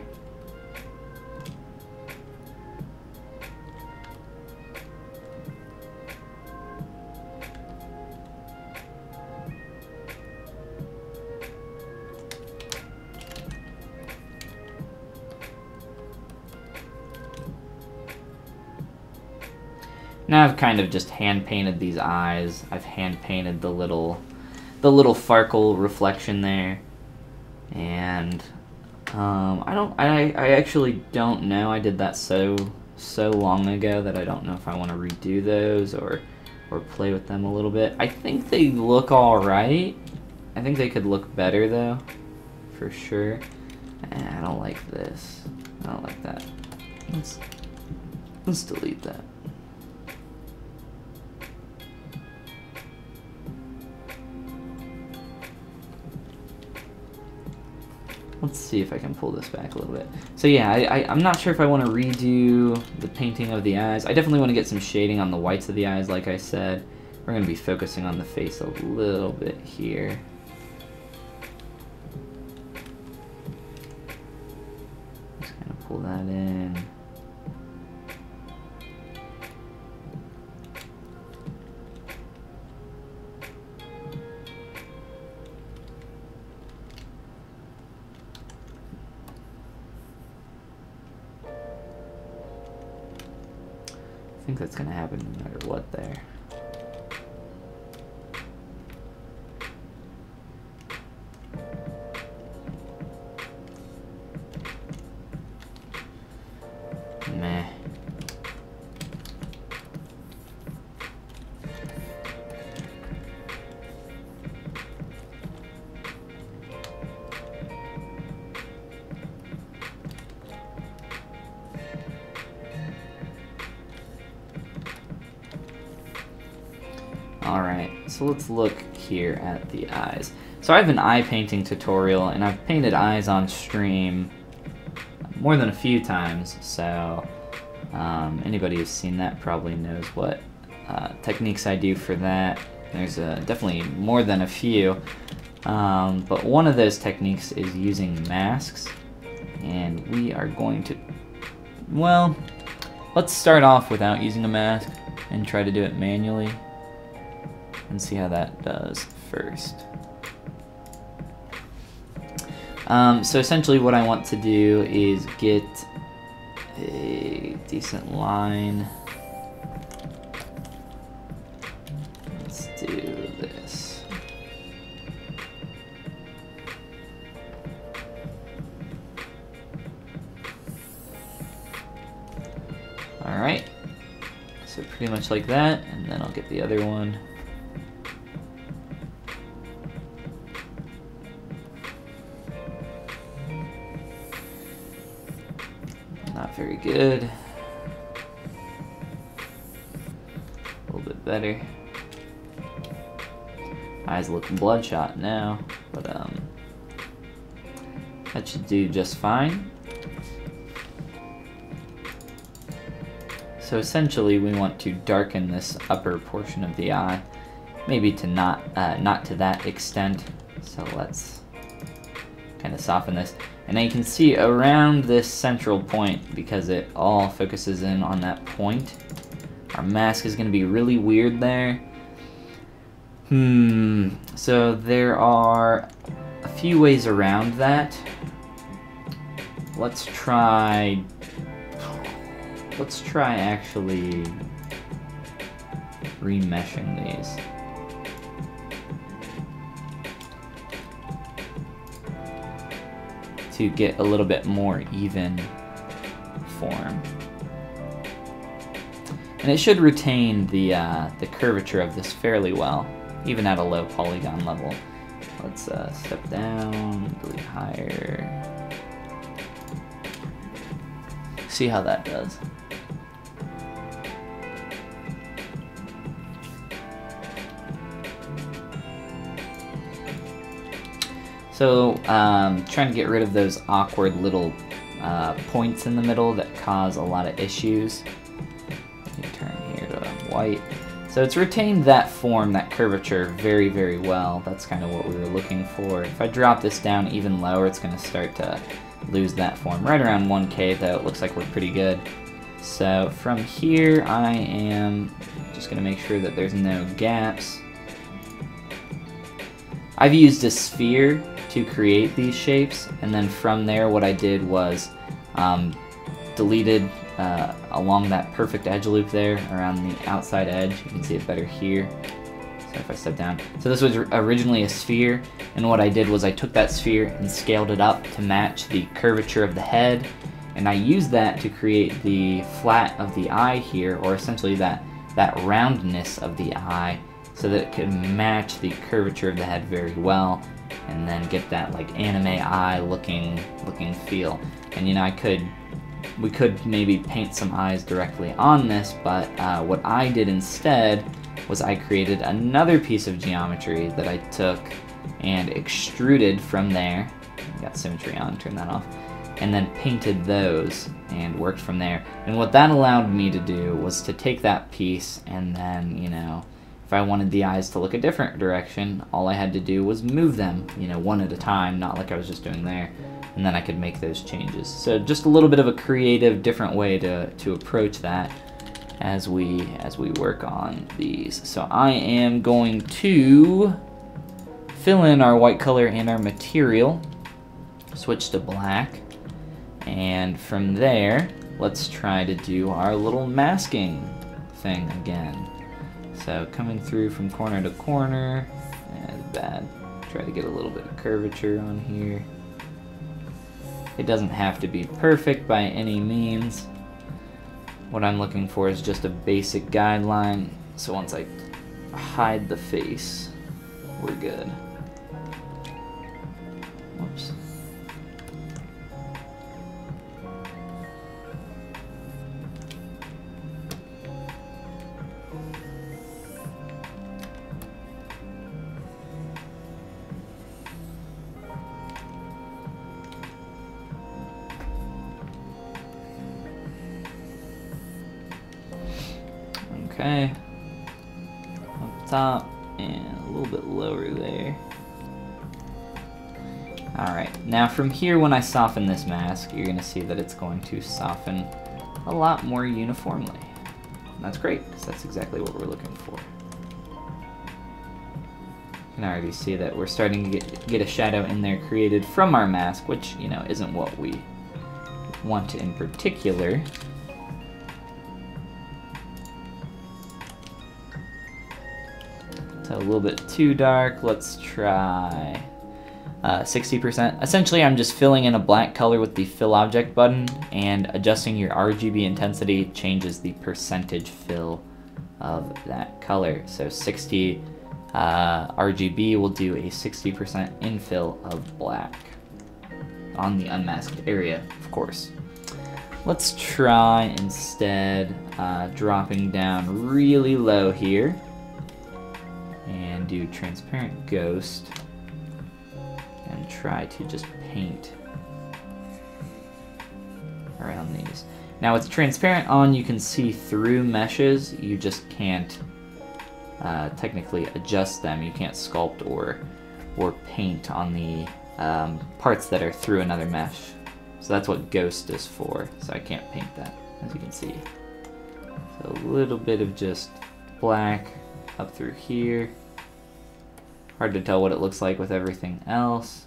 Now I've kind of just hand painted these eyes. I've hand painted the little Farkle reflection there, and I actually don't know. I did that so long ago that I don't know if I want to redo those or play with them a little bit. I think they look all right. I think they could look better though, for sure. I don't like this. I don't like that. Let's delete that. Let's see if I can pull this back a little bit. So yeah, I'm not sure if I want to redo the painting of the eyes. I definitely want to get some shading on the whites of the eyes, like I said. We're going to be focusing on the face a little bit here. Just kind of pull that in. I think that's going to happen no matter what there. Meh. Alright, so let's look here at the eyes. So I have an eye painting tutorial, and I've painted eyes on stream more than a few times, so anybody who's seen that probably knows what techniques I do for that. There's definitely more than a few, but one of those techniques is using masks, and we are going to, well, let's start off without using a mask and try to do it manually and see how that does first. So essentially what I want to do is get a decent line. Let's do this. Alright, so pretty much like that, and then I'll get the other one. Not very good. A little bit better. Eyes look bloodshot now, but that should do just fine. So essentially we want to darken this upper portion of the eye, maybe to not to that extent. So let's kind of soften this. And now you can see around this central point, because it all focuses in on that point, our mask is going to be really weird there. So there are a few ways around that. Let's try actually remeshing these. To get a little bit more even form. And it should retain the curvature of this fairly well, even at a low polygon level. Let's step down, delete higher. See how that does. So, trying to get rid of those awkward little points in the middle that cause a lot of issues. Let me turn here to white. So it's retained that form, that curvature, very, very well. That's kind of what we were looking for. If I drop this down even lower, it's going to start to lose that form. Right around 1K, though, it looks like we're pretty good. So from here, I am just going to make sure that there's no gaps. I've used a sphere to create these shapes, and then from there what I did was deleted along that perfect edge loop there, around the outside edge. You can see it better here. So if I step down. So this was originally a sphere, and what I did was I took that sphere and scaled it up to match the curvature of the head, and I used that to create the flat of the eye here, or essentially that roundness of the eye, so that it could match the curvature of the head very well, and then get that like anime eye looking feel. And you know, we could maybe paint some eyes directly on this, but what I did instead was I created another piece of geometry that I took and extruded from there. Got symmetry on, turn that off. And then painted those and worked from there. And what that allowed me to do was to take that piece and then, you know, if I wanted the eyes to look a different direction, all I had to do was move them, you know, one at a time, not like I was just doing there. And then I could make those changes. So just a little bit of a creative, different way to approach that as we work on these. So I am going to fill in our white color and our material, switch to black, and from there, let's try to do our little masking thing again. So coming through from corner to corner, that's bad. Try to get a little bit of curvature on here. It doesn't have to be perfect by any means. What I'm looking for is just a basic guideline, so once I hide the face, we're good. Whoops. Okay, up top and a little bit lower there. Alright, now from here when I soften this mask, you're going to see that it's going to soften a lot more uniformly. And that's great, because that's exactly what we're looking for. You can already see that we're starting to get a shadow in there created from our mask, which, you know, isn't what we want in particular. So a little bit too dark. Let's try 60%. Essentially, I'm just filling in a black color with the fill object button, and adjusting your RGB intensity changes the percentage fill of that color. So 60 RGB will do a 60% infill of black on the unmasked area, of course. Let's try instead dropping down really low here and do transparent ghost and try to just paint around these. Now with transparent on, you can see through meshes. You just can't technically adjust them. You can't sculpt or paint on the parts that are through another mesh. So that's what ghost is for. So I can't paint that, as you can see. So a little bit of just black up through here. Hard to tell what it looks like with everything else.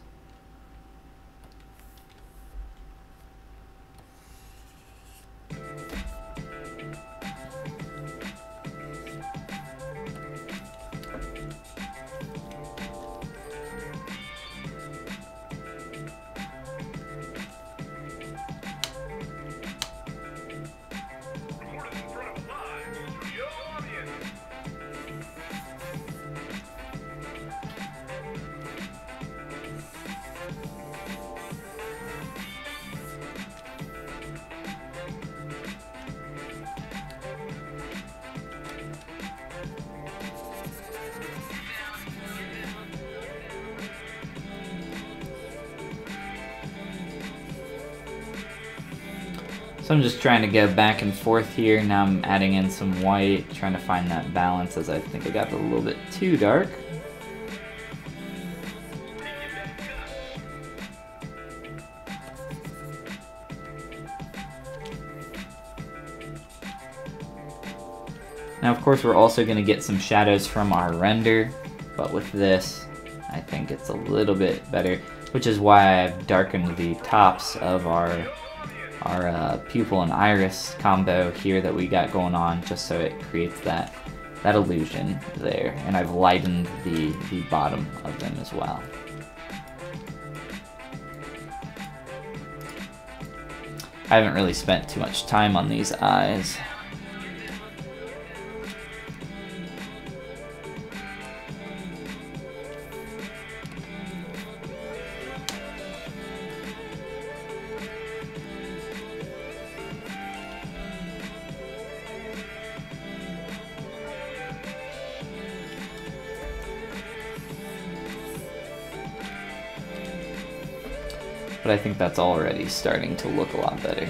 So I'm just trying to go back and forth here. Now I'm adding in some white, trying to find that balance, as I think I got it a little bit too dark. Now of course we're also going to get some shadows from our render, but with this I think it's a little bit better, which is why I've darkened the tops of our pupil and iris combo here that we got going on, just so it creates that illusion there. And I've lightened the bottom of them as well. I haven't really spent too much time on these eyes. But I think that's already starting to look a lot better.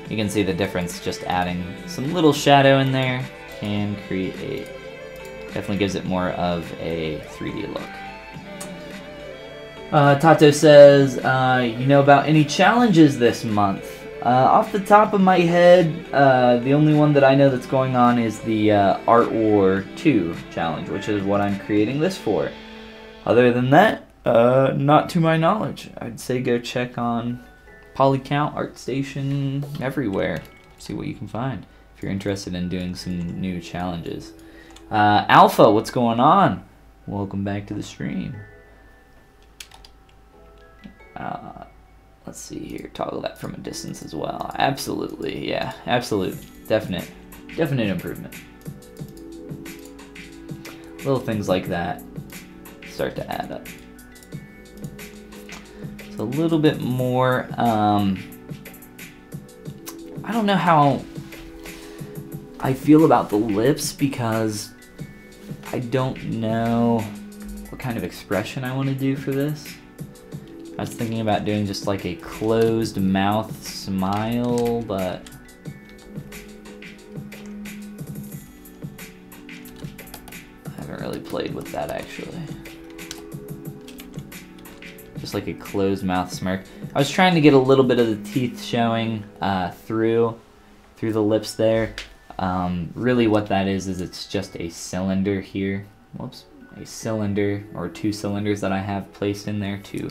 You can see the difference, just adding some little shadow in there can create, definitely gives it more of a 3D look. Tato says, you know about any challenges this month? Off the top of my head, the only one that I know that's going on is the Art War 2 challenge, which is what I'm creating this for. Other than that, not to my knowledge. I'd say go check on Polycount, ArtStation, everywhere. See what you can find if you're interested in doing some new challenges. Alpha, what's going on? Welcome back to the stream. Let's see here, toggle that from a distance as well. Absolutely, yeah, absolute, definite improvement. Little things like that start to add up. It's a little bit more, I don't know how I feel about the lips, because I don't know what kind of expression I want to do for this. I was thinking about doing just like a closed mouth smile, but I haven't really played with that actually. Just like a closed mouth smirk. I was trying to get a little bit of the teeth showing through the lips there. Really what that is it's just a cylinder here. Whoops. A cylinder or two cylinders that I have placed in there to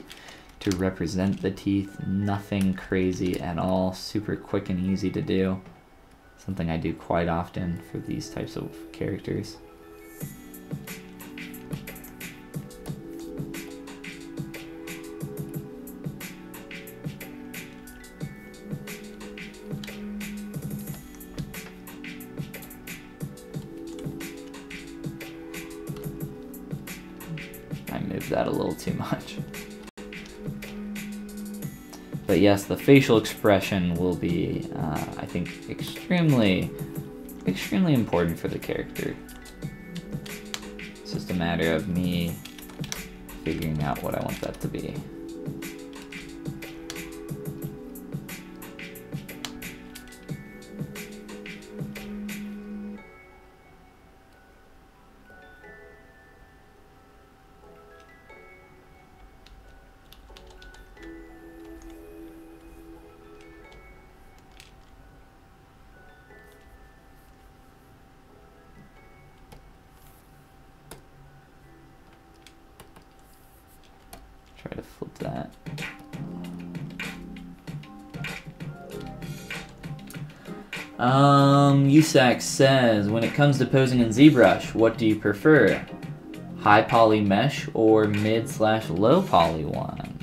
represent the teeth. Nothing crazy at all. Super quick and easy to do. Something I do quite often for these types of characters. I moved that a little too much. But yes, the facial expression will be, I think, extremely important for the character. It's just a matter of me figuring out what I want that to be. Try to flip that. Usac says, when it comes to posing in ZBrush, what do you prefer? High poly mesh or mid/low poly one?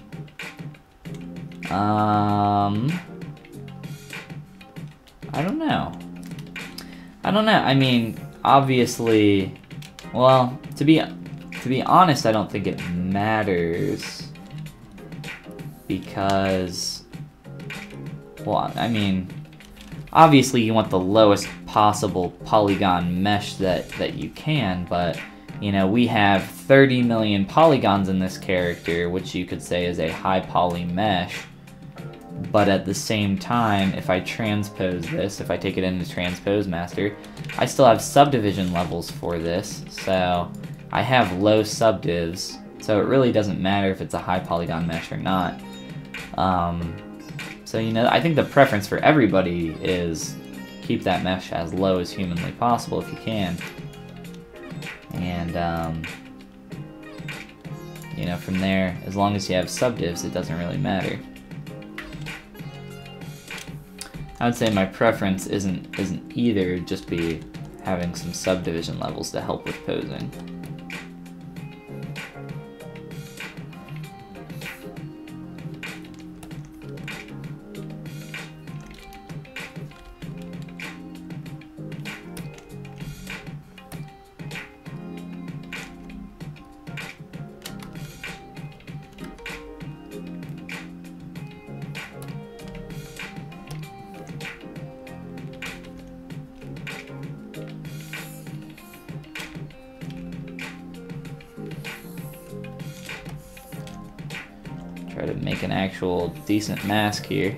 I don't know. I mean, obviously, well, to be honest, I don't think it matters. Because, well, I mean, obviously you want the lowest possible polygon mesh that you can, but, you know, we have 30 million polygons in this character, which you could say is a high poly mesh, but at the same time, if I transpose this, if I take it into Transpose Master, I still have subdivision levels for this, so I have low subdivs, so it really doesn't matter if it's a high polygon mesh or not. So, you know, I think the preference for everybody is keep that mesh as low as humanly possible if you can. And, you know, from there, as long as you have subdivs, it doesn't really matter. I would say my preference isn't either just be having some subdivision levels to help with posing. Try to make an actual decent mask here.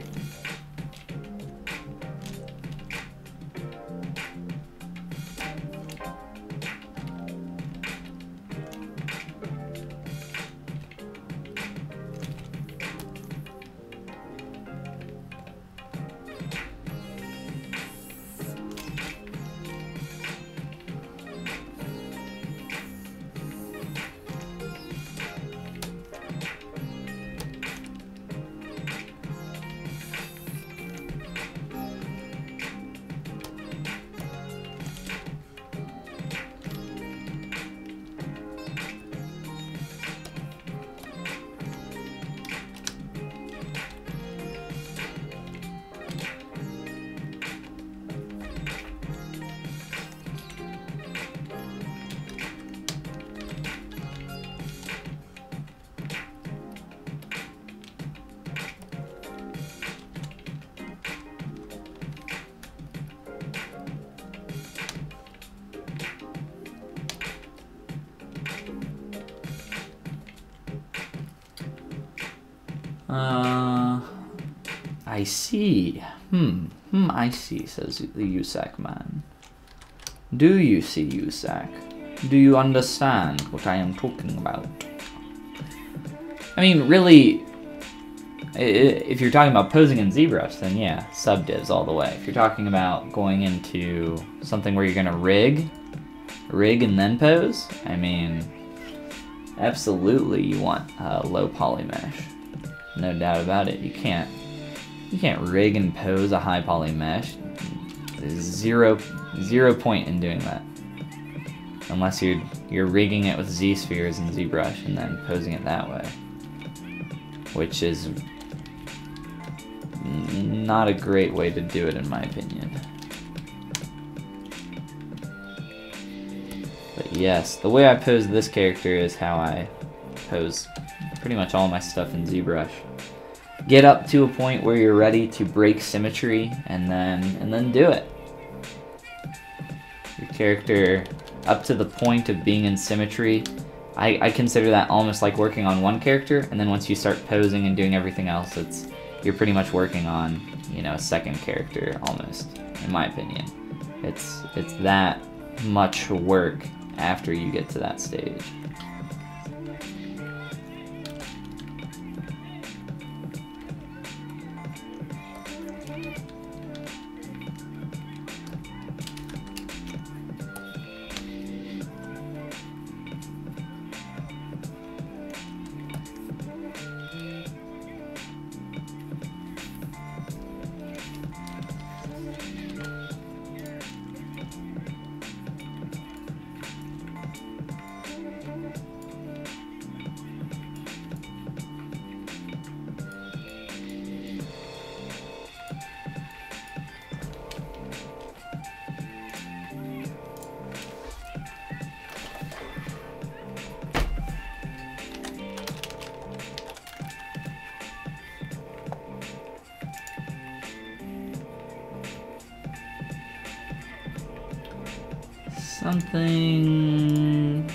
I see. I see, says the USAC man. Do you see, USAC? Do you understand what I am talking about? I mean, really, if you're talking about posing in ZBrush, then yeah, subdivs all the way. If you're talking about going into something where you're gonna rig and then pose, I mean, absolutely you want low poly mesh. No doubt about it. You can't rig and pose a high poly mesh. There's zero point in doing that, unless you're rigging it with Z spheres and ZBrush and then posing it that way, which is not a great way to do it in my opinion. But yes, the way I pose this character is how I pose pretty much all my stuff in ZBrush. Get up to a point where you're ready to break symmetry, and then do it. Your character up to the point of being in symmetry, I consider that almost like working on one character, and then once you start posing and doing everything else, you're pretty much working on, you know, a second character almost, in my opinion. It's that much work after you get to that stage. Something...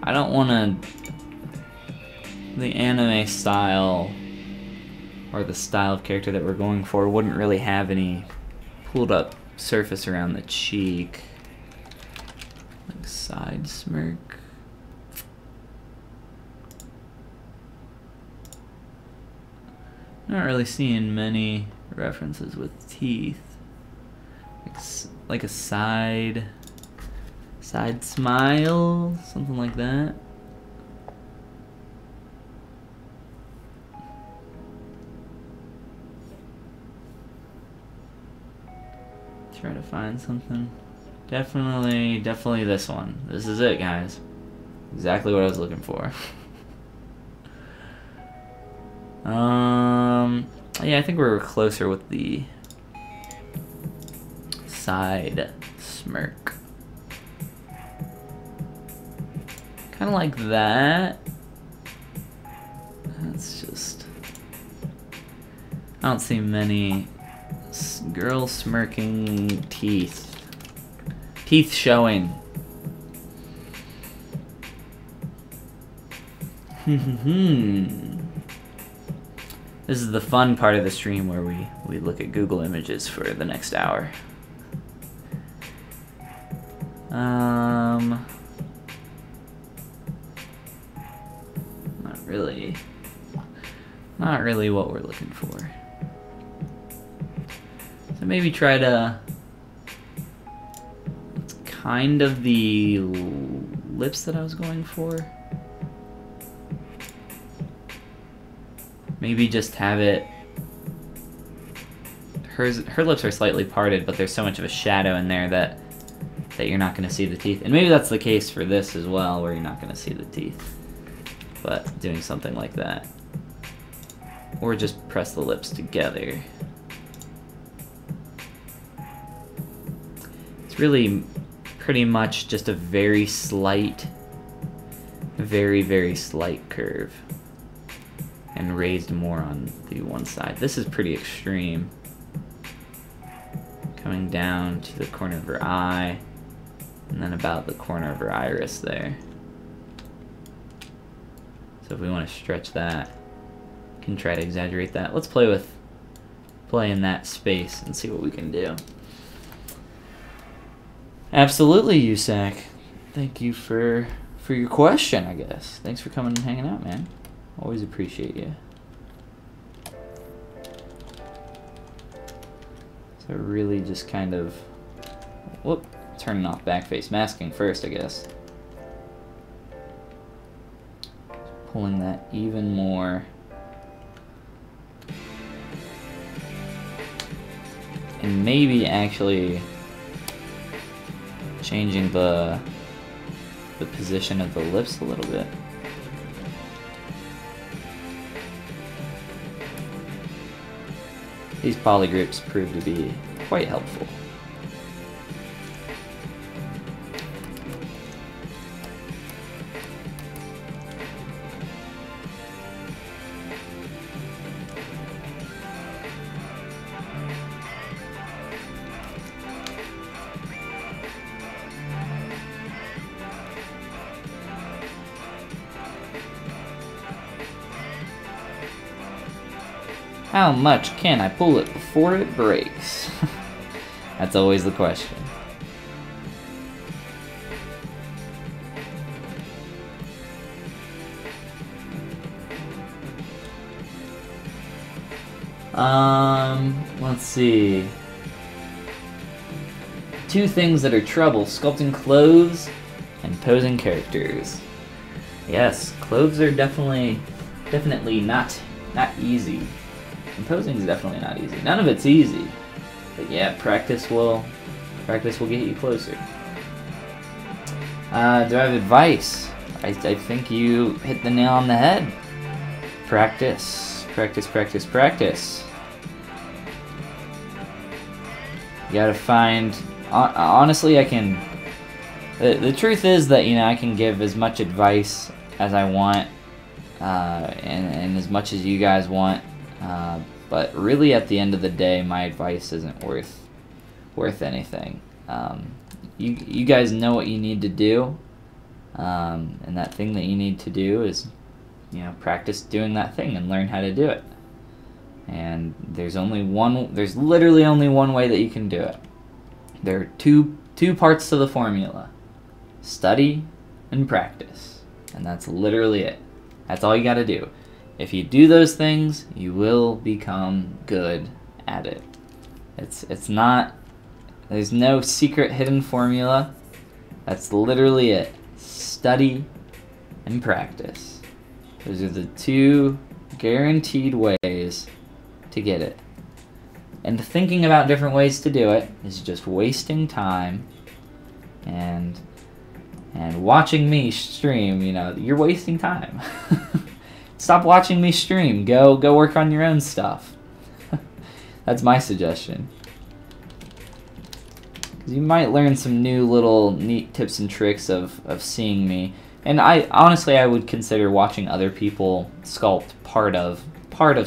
I don't want to... The anime style, or the style of character that we're going for, wouldn't really have any pulled up surface around the cheek, like side Side smirk. Not really seeing many references with teeth. Like a side smile, something like that. Try to find something. Definitely this one. This is it, guys. Exactly what I was looking for. Yeah, I think we're closer with the side smirk. Kind of like that. That's just... I don't see many girl smirking teeth. Teeth showing. This is the fun part of the stream where we look at Google Images for the next hour. Not really what we're looking for. So maybe try to... It's kind of the lips that I was going for. Maybe just have it... Her lips are slightly parted, but there's so much of a shadow in there that you're not going to see the teeth. And maybe that's the case for this as well, where you're not going to see the teeth. But doing something like that. Or just press the lips together. It's really pretty much just a very slight, very slight curve. And raised more on the one side. This is pretty extreme. Coming down to the corner of her eye. And then about the corner of her iris there. So if we want to stretch that, we can try to exaggerate that. Let's play in that space and see what we can do. Absolutely, Usac. Thank you for your question, I guess. Thanks for coming and hanging out, man. Always appreciate you. So really just kind of... Whoop. Turning off backface masking first, I guess. Pulling that even more. And maybe actually changing the position of the lips a little bit. These polygrips prove to be quite helpful. How much can I pull it before it breaks? That's always the question. Let's see. Two things that are trouble: sculpting clothes and posing characters. Yes, clothes are definitely not easy. And posing is definitely not easy. None of it's easy. But yeah, practice will get you closer. Do I have advice? I think you hit the nail on the head. Practice. Practice, practice, practice. You gotta find... Honestly, I can... The truth is that, you know, I can give as much advice as I want. And as much as you guys want. But really, at the end of the day, my advice isn't worth anything. You guys know what you need to do, and that thing that you need to do is, you know, practice doing that thing and learn how to do it. And there's literally only one way that you can do it. There are two parts to the formula. study and practice. And that's literally it. That's all you got to do. If you do those things, you will become good at it. It's not, there's no secret hidden formula. That's literally it. Study and practice. Those are the two guaranteed ways to get it. And thinking about different ways to do it is just wasting time. And watching me stream, you know, you're wasting time. Stop watching me stream. Go work on your own stuff. That's my suggestion. 'Cause you might learn some new little neat tips and tricks of seeing me. And honestly I would consider watching other people sculpt part of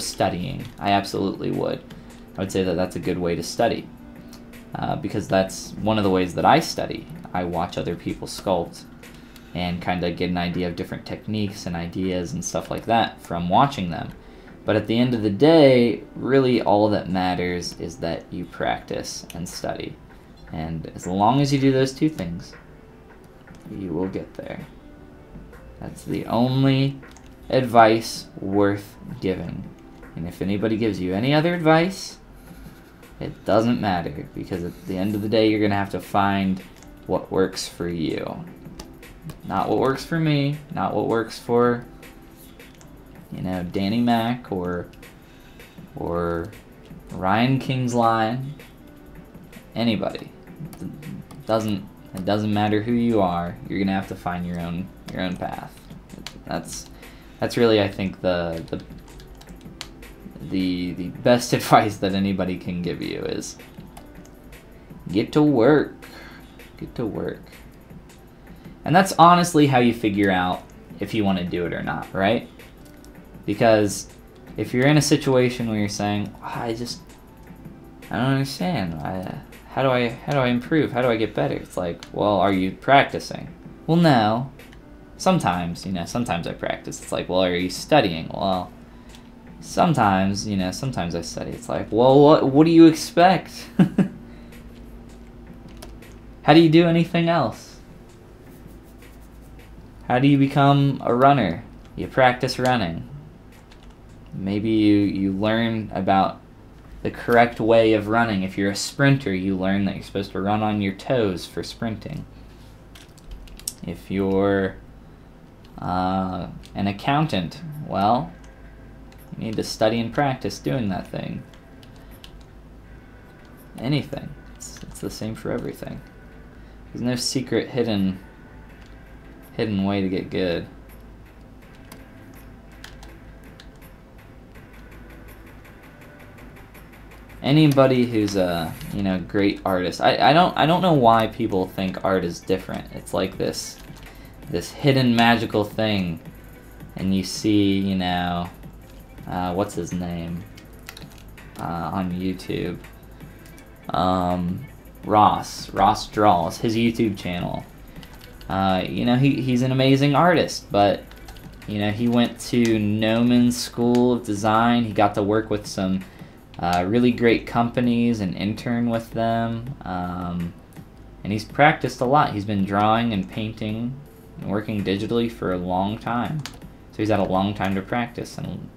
studying. I absolutely would. I would say that that's a good way to study. Because that's one of the ways that I study. I watch other people sculpt and kind of get an idea of different techniques and ideas and stuff like that from watching them. But at the end of the day, really all that matters is that you practice and study. And as long as you do those two things, you will get there. That's the only advice worth giving. And if anybody gives you any other advice, it doesn't matter, because at the end of the day, you're going to have to find what works for you. Not what works for me, not what works for, you know, Danny Mac or Ryan Kingsline. Anybody. It doesn't matter who you are. You're going to have to find your own path. That's really, I think, the best advice that anybody can give you is get to work. Get to work. And that's honestly how you figure out if you want to do it or not, right? Because if you're in a situation where you're saying, oh, I don't understand. How do I improve? How do I get better? It's like, well, are you practicing? Well, no. Sometimes, you know, sometimes I practice. It's like, well, are you studying? Well, sometimes, you know, sometimes I study. It's like, well, what do you expect? How do you do anything else? How do you become a runner? You practice running. Maybe you learn about the correct way of running. If you're a sprinter, you learn that you're supposed to run on your toes for sprinting. If you're an accountant, well, you need to study and practice doing that thing. Anything. It's the same for everything. There's no secret hidden way to get good. Anybody who's a, you know, great artist, I don't know why people think art is different. It's like this hidden magical thing, and you see, you know, what's his name on YouTube, Ross Draws, his YouTube channel. You know, he's an amazing artist, but, you know, he went to Noman's School of Design. He got to work with some really great companies and intern with them, and he's practiced a lot. He's been drawing and painting and working digitally for a long time, so he's had a long time to practice, and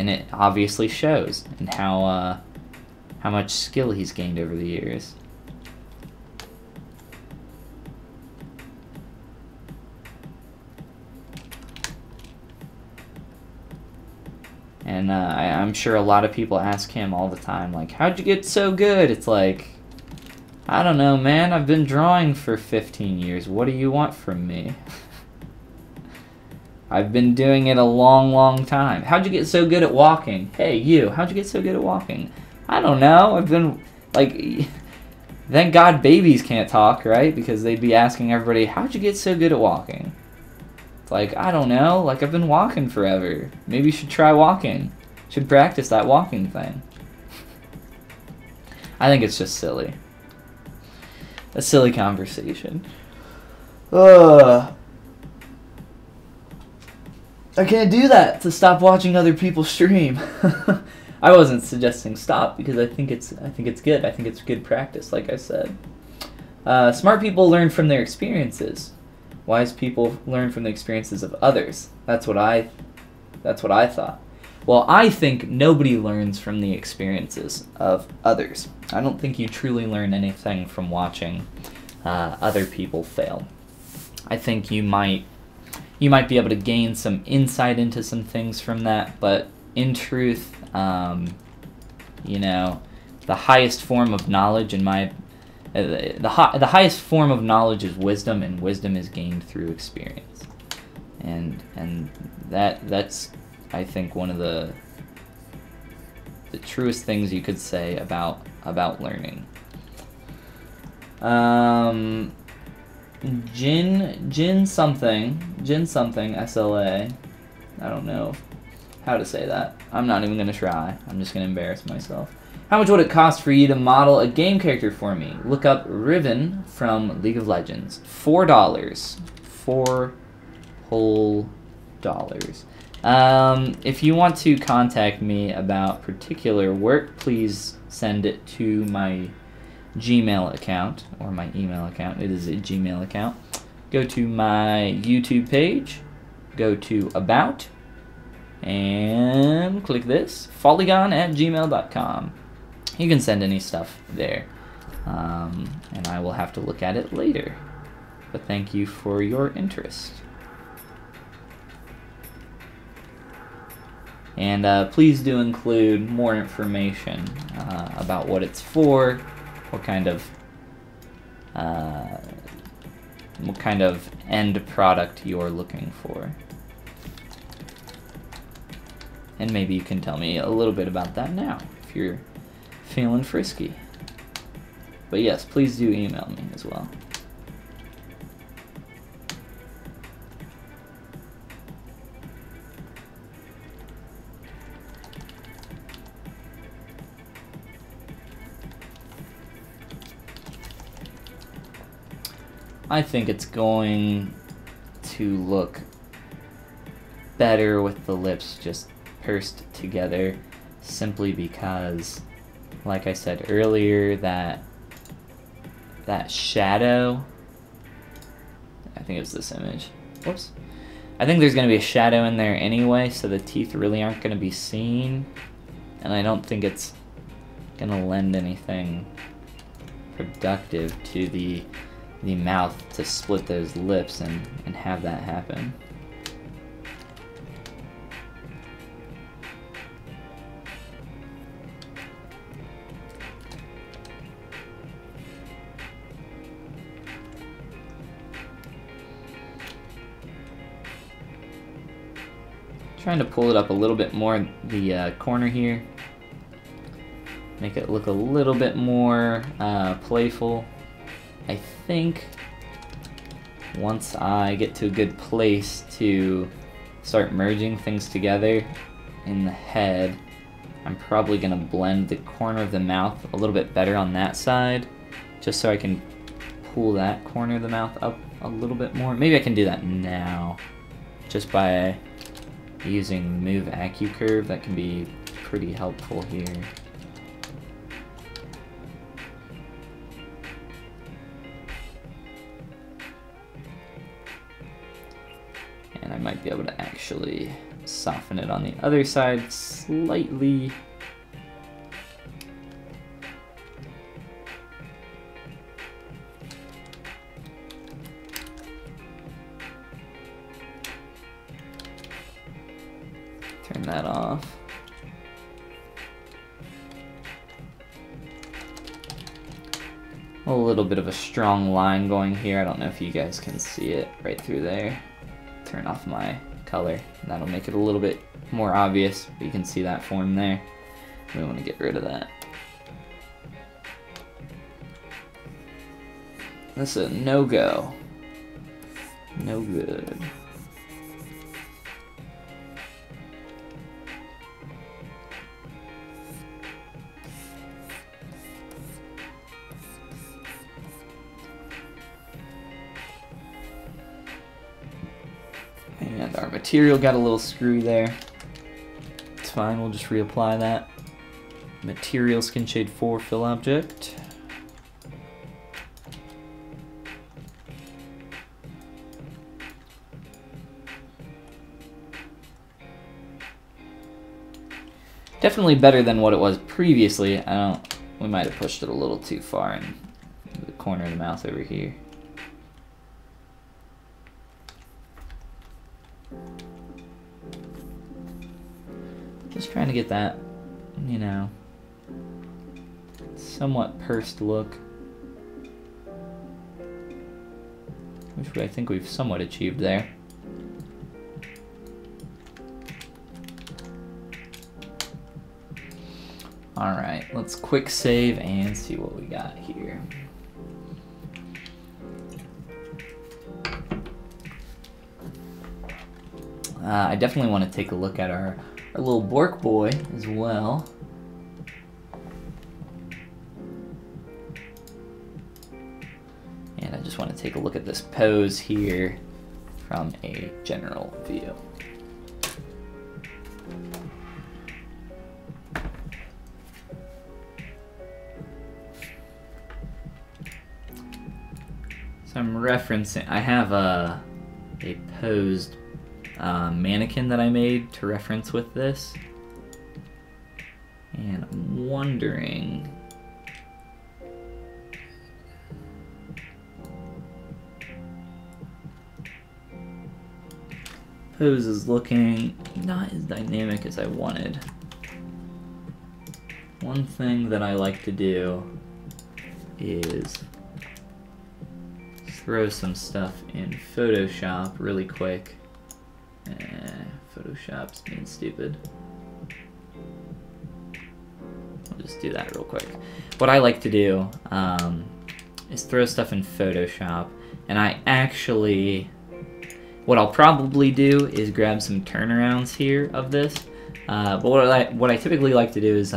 it obviously shows in how much skill he's gained over the years. And I'm sure a lot of people ask him all the time, like, how'd you get so good? It's like, I don't know, man. I've been drawing for 15 years. What do you want from me? I've been doing it a long, long time. How'd you get so good at walking? Hey, you, how'd you get so good at walking? I don't know. I've been, like, thank God babies can't talk, right? Because they'd be asking everybody, how'd you get so good at walking? It's like, I don't know. Like, I've been walking forever. Maybe you should try walking. Should practice that walking thing. I think it's just silly. A silly conversation. I can't do that to stop watching other people stream. I wasn't suggesting stop because I think it's good. I think it's good practice, like I said. Smart people learn from their experiences. Wise people learn from the experiences of others. That's what I thought. Well, I think nobody learns from the experiences of others. I don't think you truly learn anything from watching other people fail. I think you might be able to gain some insight into some things from that, but in truth, you know, the highest form of knowledge in my the highest form of knowledge is wisdom, and wisdom is gained through experience, and that's I think one of the truest things you could say about learning. Jin something SLA. I don't know how to say that. I'm not even gonna try. I'm just gonna embarrass myself. How much would it cost for you to model a game character for me? Look up Riven from League of Legends. $4. $4 whole dollars. If you want to contact me about particular work, please send it to my Gmail account or my email account. It is a Gmail account. Go to my YouTube page, go to About, and click this, follygon@gmail.com. You can send any stuff there, and I will have to look at it later. But thank you for your interest. And please do include more information about what it's for, what kind of end product you're looking for. And maybe you can tell me a little bit about that now, if you're feeling frisky. But yes, please do email me as well. I think it's going to look better with the lips just pursed together, simply because, like I said earlier, that shadow, I think it was this image, whoops, I think there's going to be a shadow in there anyway, so the teeth really aren't going to be seen, and I don't think it's going to lend anything productive to the mouth to split those lips and have that happen. Trying to pull it up a little bit more, the corner here. Make it look a little bit more playful. I think once I get to a good place to start merging things together in the head, I'm probably going to blend the corner of the mouth a little bit better on that side, just so I can pull that corner of the mouth up a little bit more. Maybe I can do that now, just by using Move AccuCurve. That can be pretty helpful here. And I might be able to actually soften it on the other side slightly. Turn that off. A little bit of a strong line going here. I don't know if you guys can see it right through there. Turn off my color. That'll make it a little bit more obvious, but you can see that form there. We want to get rid of that. This is a no-go. No good. And our material got a little screw there. It's fine, we'll just reapply that. Material Skin Shade 4 fill object. Definitely better than what it was previously. We might have pushed it a little too far in the corner of the mouth over here. Just trying to get that, you know, somewhat pursed look, which I think we've somewhat achieved there. Alright, let's quick save and see what we got here. I definitely want to take a look at our little Bork boy as well. And I just want to take a look at this pose here from a general view. So I'm referencing, I have a posed mannequin that I made to reference with this, and I'm wondering pose is looking not as dynamic as I wanted. One thing that I like to do is throw some stuff in Photoshop really quick. Photoshop's being stupid. I'll just do that real quick. What I like to do is throw stuff in Photoshop, and I actually, what I'll probably do is grab some turnarounds here of this. But what I typically like to do is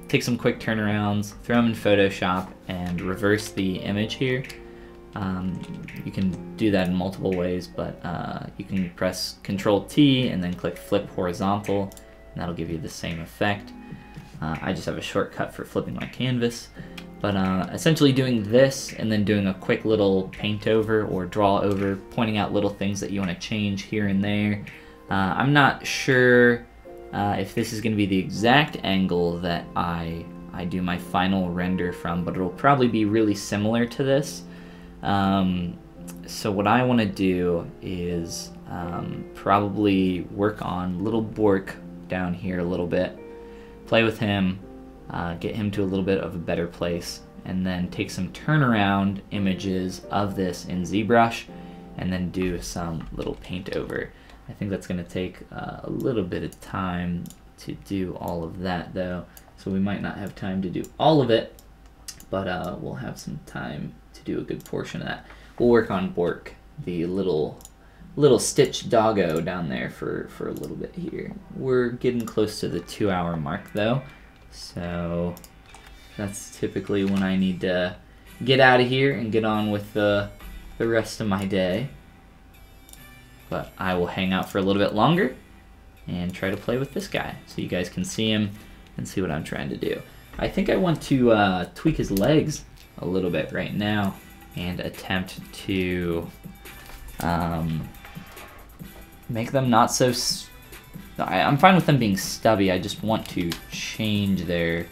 take some quick turnarounds, throw them in Photoshop, and reverse the image here. You can do that in multiple ways, but you can press Control-T and then click Flip Horizontal, and that'll give you the same effect. I just have a shortcut for flipping my canvas, but essentially doing this and then doing a quick little paint over or draw over, pointing out little things that you want to change here and there. I'm not sure if this is going to be the exact angle that I do my final render from, but it'll probably be really similar to this. So what I want to do is probably work on little Bork down here a little bit, play with him, get him to a little bit of a better place, and then take some turnaround images of this in ZBrush and then do some little paint over. I think that's going to take a little bit of time to do all of that though, so we might not have time to do all of it, but we'll have some time to do a good portion of that. We'll work on Bork, the little stitch doggo down there for a little bit here. We're getting close to the 2-hour mark though, so that's typically when I need to get out of here and get on with the rest of my day. But I will hang out for a little bit longer and try to play with this guy so you guys can see him and see what I'm trying to do. I think I want to tweak his legs a little bit right now and attempt to make them not so... I'm fine with them being stubby. I just want to change their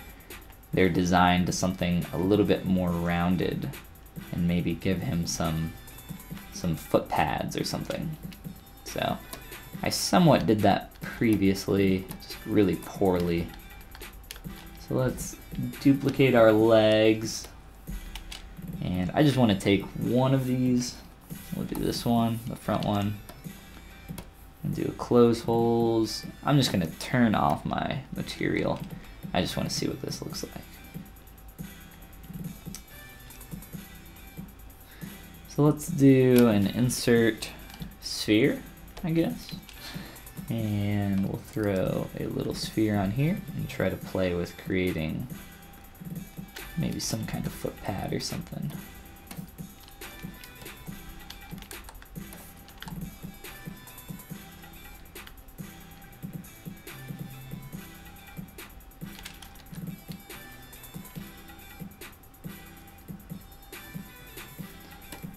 design to something a little bit more rounded and maybe give him some foot pads or something. So I somewhat did that previously, just really poorly. So let's duplicate our legs, and I just want to take one of these. We'll do this one, the front one, and do a close holes. I'm just going to turn off my material. I just want to see what this looks like. So let's do an insert sphere, I guess. And we'll throw a little sphere on here and try to play with creating maybe some kind of foot pad or something.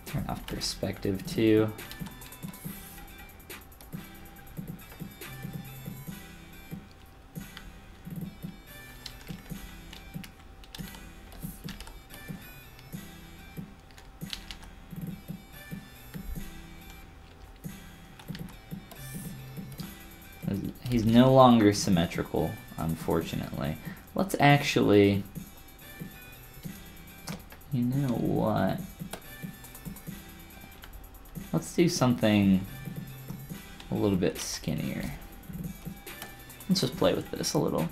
Turn off perspective too. He's no longer symmetrical, unfortunately. Let's actually... You know what? Let's do something a little bit skinnier. Let's just play with this a little.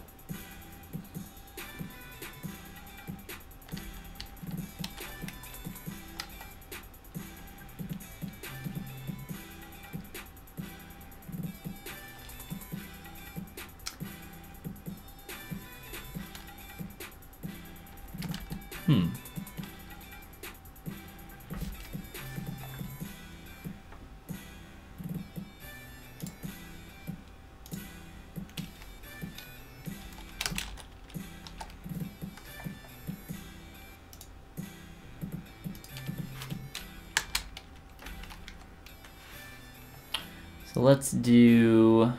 So let's do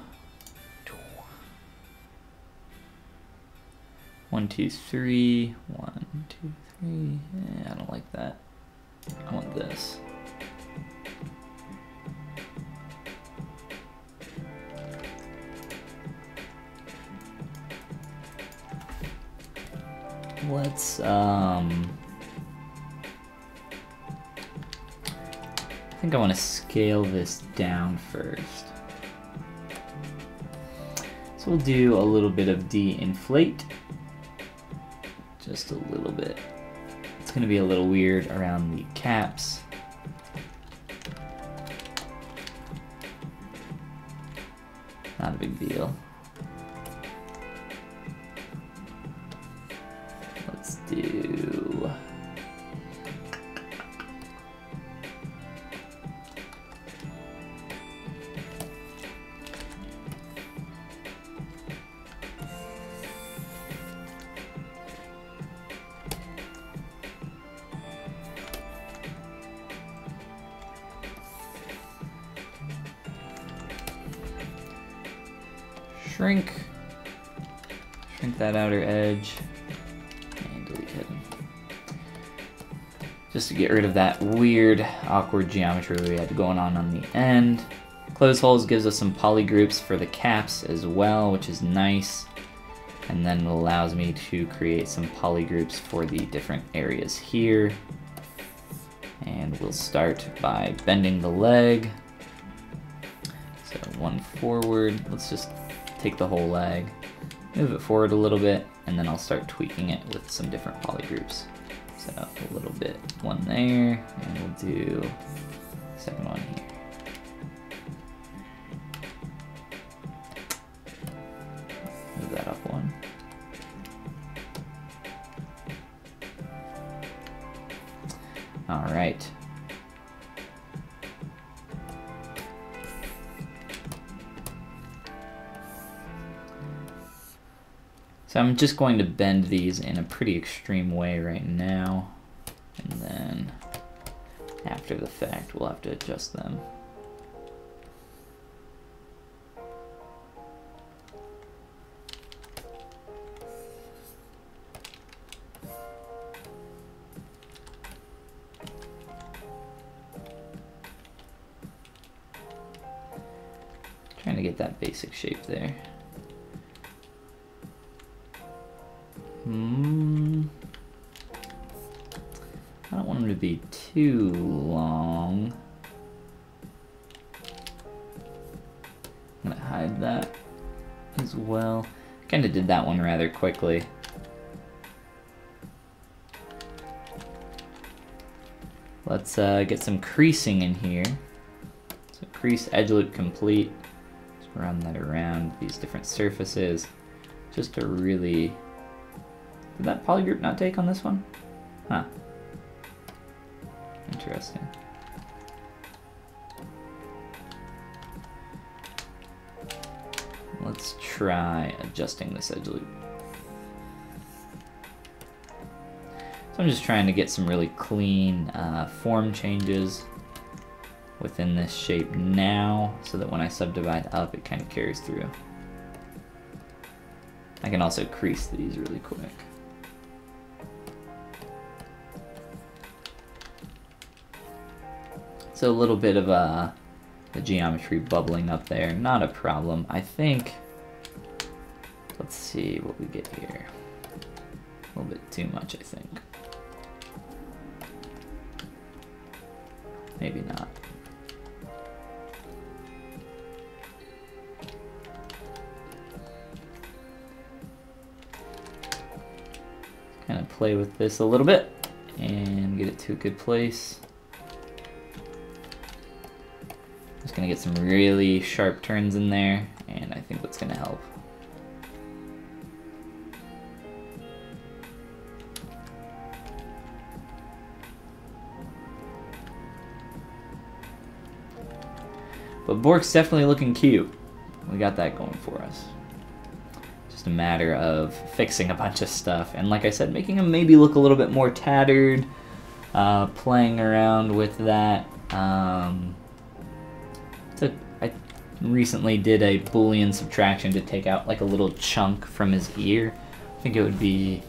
1, 2, 3, 1, 2, 3. I don't like that. I want this. Let's I think I want to scale this down first. So we'll do a little bit of de-inflate. Just a little bit. It's going to be a little weird around the caps. Not a big deal. Let's do... Shrink that outer edge, and delete hidden. Just to get rid of that weird, awkward geometry we had going on the end. Close holes gives us some polygroups for the caps as well, which is nice. And then it allows me to create some polygroups for the different areas here. And we'll start by bending the leg. So one forward, let's just take the whole leg, move it forward a little bit, and then I'll start tweaking it with some different polygroups. So a little bit, one there, and we'll do the second one here. Move that up one. All right. So I'm just going to bend these in a pretty extreme way right now, and then after the fact we'll have to adjust them. Trying to get that basic shape there. I don't want them to be too long. I'm gonna hide that as well. Kinda did that one rather quickly. Let's get some creasing in here. So crease edge loop complete. Just run that around these different surfaces. Just to really... Did that polygroup not take on this one? Huh. Interesting. Let's try adjusting this edge loop. So I'm just trying to get some really clean form changes within this shape now, so that when I subdivide up, it kind of carries through. I can also crease these really quick. So a little bit of a the geometry bubbling up there. Not a problem. I think, let's see what we get here. A little bit too much, I think. Maybe not. Kind of play with this a little bit and get it to a good place. Just gonna get some really sharp turns in there, and I think that's gonna help. But Bork's definitely looking cute. We got that going for us. Just a matter of fixing a bunch of stuff. And like I said, making him maybe look a little bit more tattered. Playing around with that. I recently did a Boolean subtraction to take out like a little chunk from his ear. I think it would be...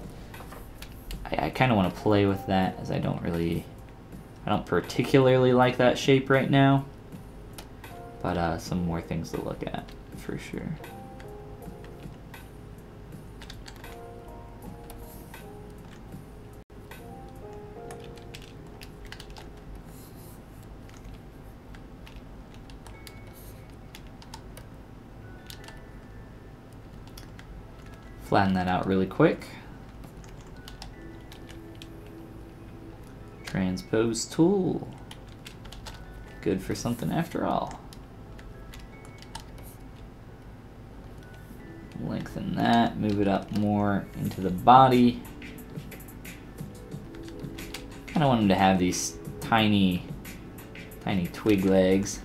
I kind of want to play with that, as I don't particularly like that shape right now. But some more things to look at, for sure. Flatten that out really quick. Transpose tool. Good for something after all. Lengthen that, move it up more into the body. Kind of want him to have these tiny twig legs.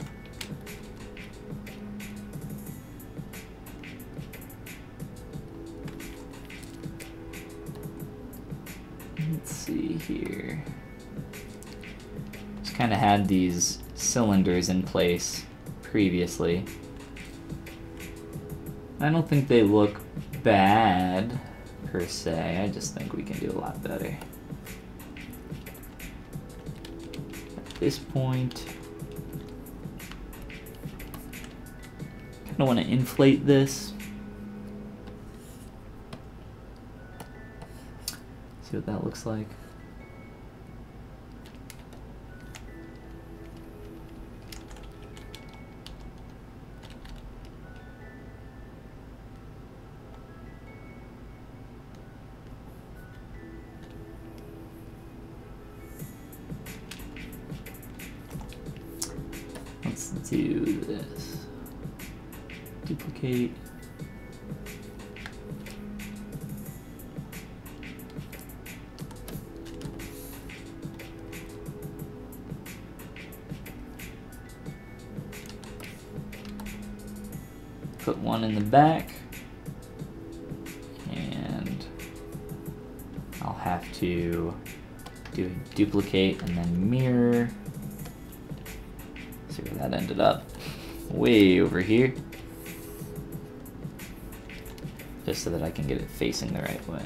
Let's see here. Just kind of had these cylinders in place previously. I don't think they look bad, per se. I just think we can do a lot better. At this point, kind of want to inflate this. See what that looks like. Let's do this. Duplicate. Put one in the back. And I'll have to do a duplicate and then mirror. See where that ended up. Way over here. Just so that I can get it facing the right way.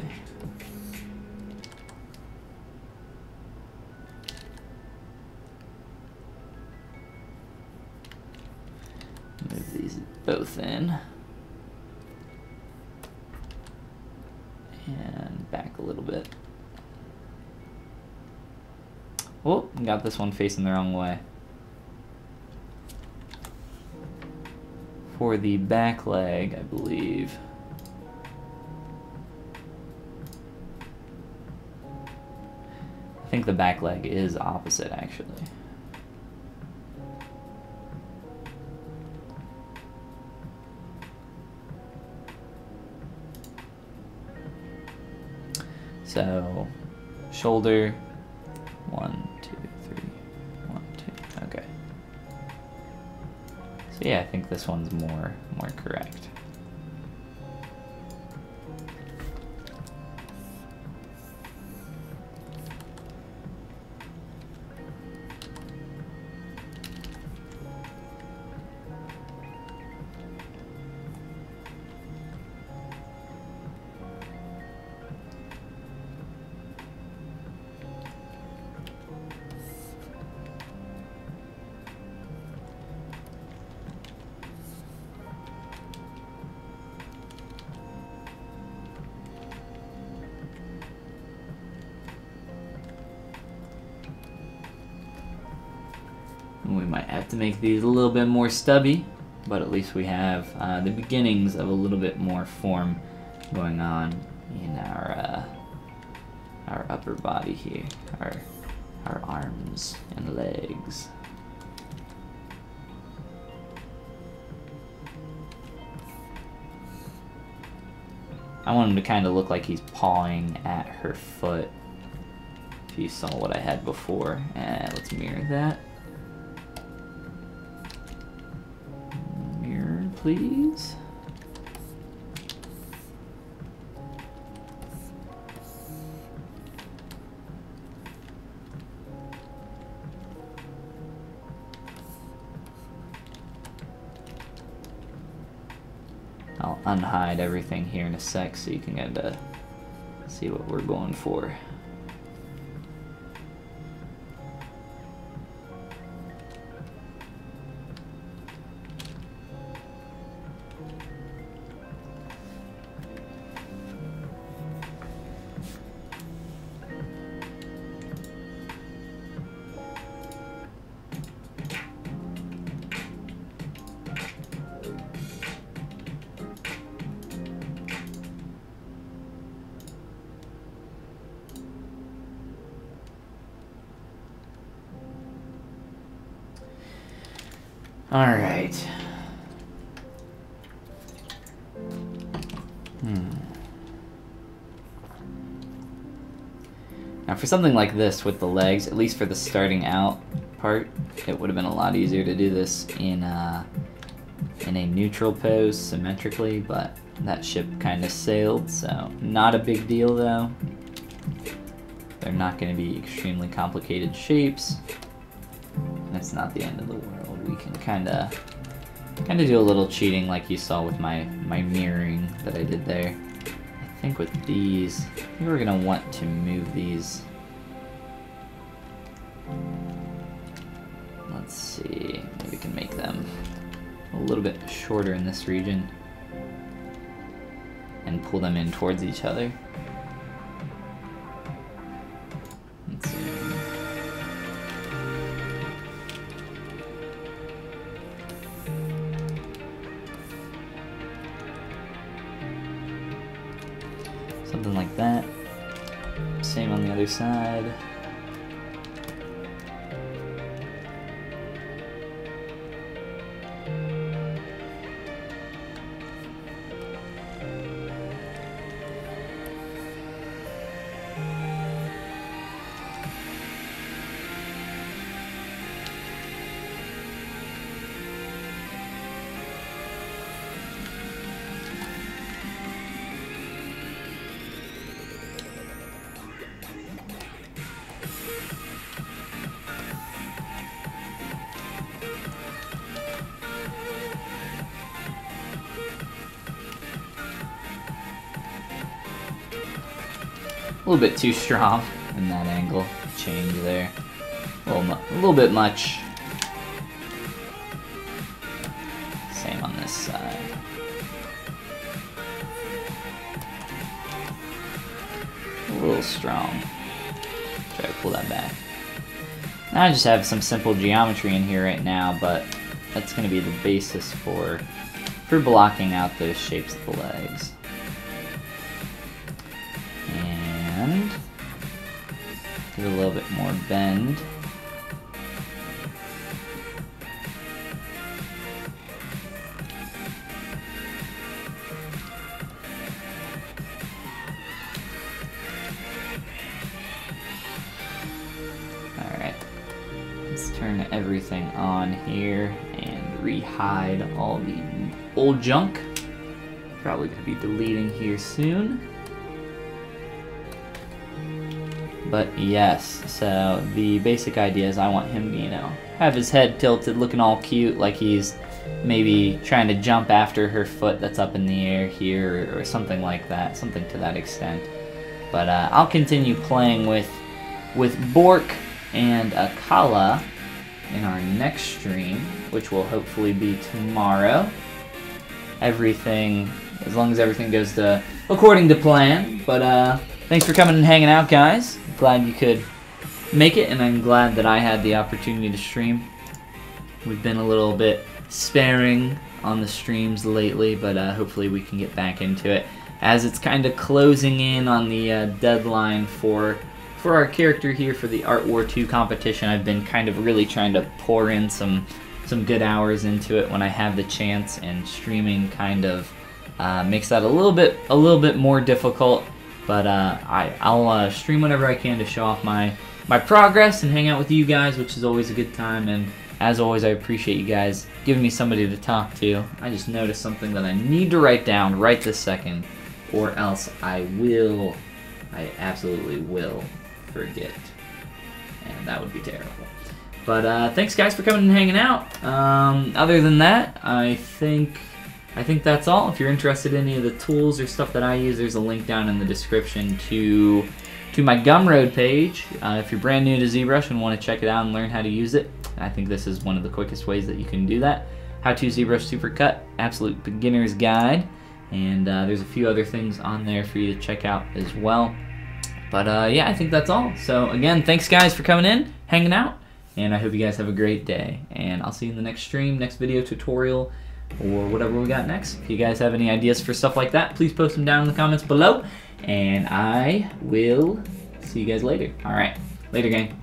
Move these both in. And back a little bit. Oh, got this one facing the wrong way. For the back leg, I believe. I think the back leg is opposite, actually. So, shoulder, 1, 2, 3, 1, 2, okay. So yeah, I think this one's more correct. might have to make these a little bit more stubby, but at least we have the beginnings of a little bit more form going on in our upper body here, our arms and legs. I want him to kind of look like he's pawing at her foot. If you saw what I had before. Let's mirror that. Mirror, please. I'll unhide everything here in a sec so you can get to see what we're going for. All right. Now for something like this with the legs, at least for the starting out part, it would have been a lot easier to do this in a neutral pose symmetrically, but that ship kind of sailed, so not a big deal though. They're not going to be extremely complicated shapes. That's not the end of the world. We can kind of do a little cheating like you saw with my mirroring that I did there. I think with these, I think we're going to want to move these. Let's see, maybe we can make them a little bit shorter in this region and pull them in towards each other. Let's see. Something like that. Same on the other side. A little bit too strong in that angle change there. A little bit much. Same on this side. A little strong. Try to pull that back. Now I just have some simple geometry in here right now, but that's going to be the basis for blocking out those shapes of the legs. And give it a little bit more bend. Alright, let's turn everything on here and re-hide all the old junk. Probably going to be deleting here soon. But yes, so the basic idea is I want him to, you know, have his head tilted, looking all cute, like he's maybe trying to jump after her foot that's up in the air here, or something like that, something to that extent. But I'll continue playing with Bork and Akala in our next stream, which will hopefully be tomorrow. Everything, as long as everything goes according to plan. But thanks for coming and hanging out, guys. Glad you could make it, and I'm glad that I had the opportunity to stream. We've been a little bit sparing on the streams lately, but hopefully we can get back into it as it's kind of closing in on the deadline for our character here for the Art War 2 competition. I've been kind of really trying to pour in some good hours into it when I have the chance, and streaming kind of makes that a little bit more difficult. But I'll stream whenever I can to show off my progress and hang out with you guys, which is always a good time. And as always, I appreciate you guys giving me somebody to talk to. I just noticed something that I need to write down right this second, or else I absolutely will forget, and that would be terrible. But thanks guys for coming and hanging out. Other than that, I think that's all. If you're interested in any of the tools or stuff that I use, there's a link down in the description to my Gumroad page. If you're brand new to ZBrush and want to check it out and learn how to use it, I think this is one of the quickest ways that you can do that. How to ZBrush Supercut, absolute beginner's guide, and there's a few other things on there for you to check out as well. But yeah, I think that's all. So again, thanks guys for coming in, hanging out, and I hope you guys have a great day. And I'll see you in the next stream, next video tutorial, or whatever we got next. If you guys have any ideas for stuff like that, please post them down in the comments below, and I will see you guys later. All right, later gang.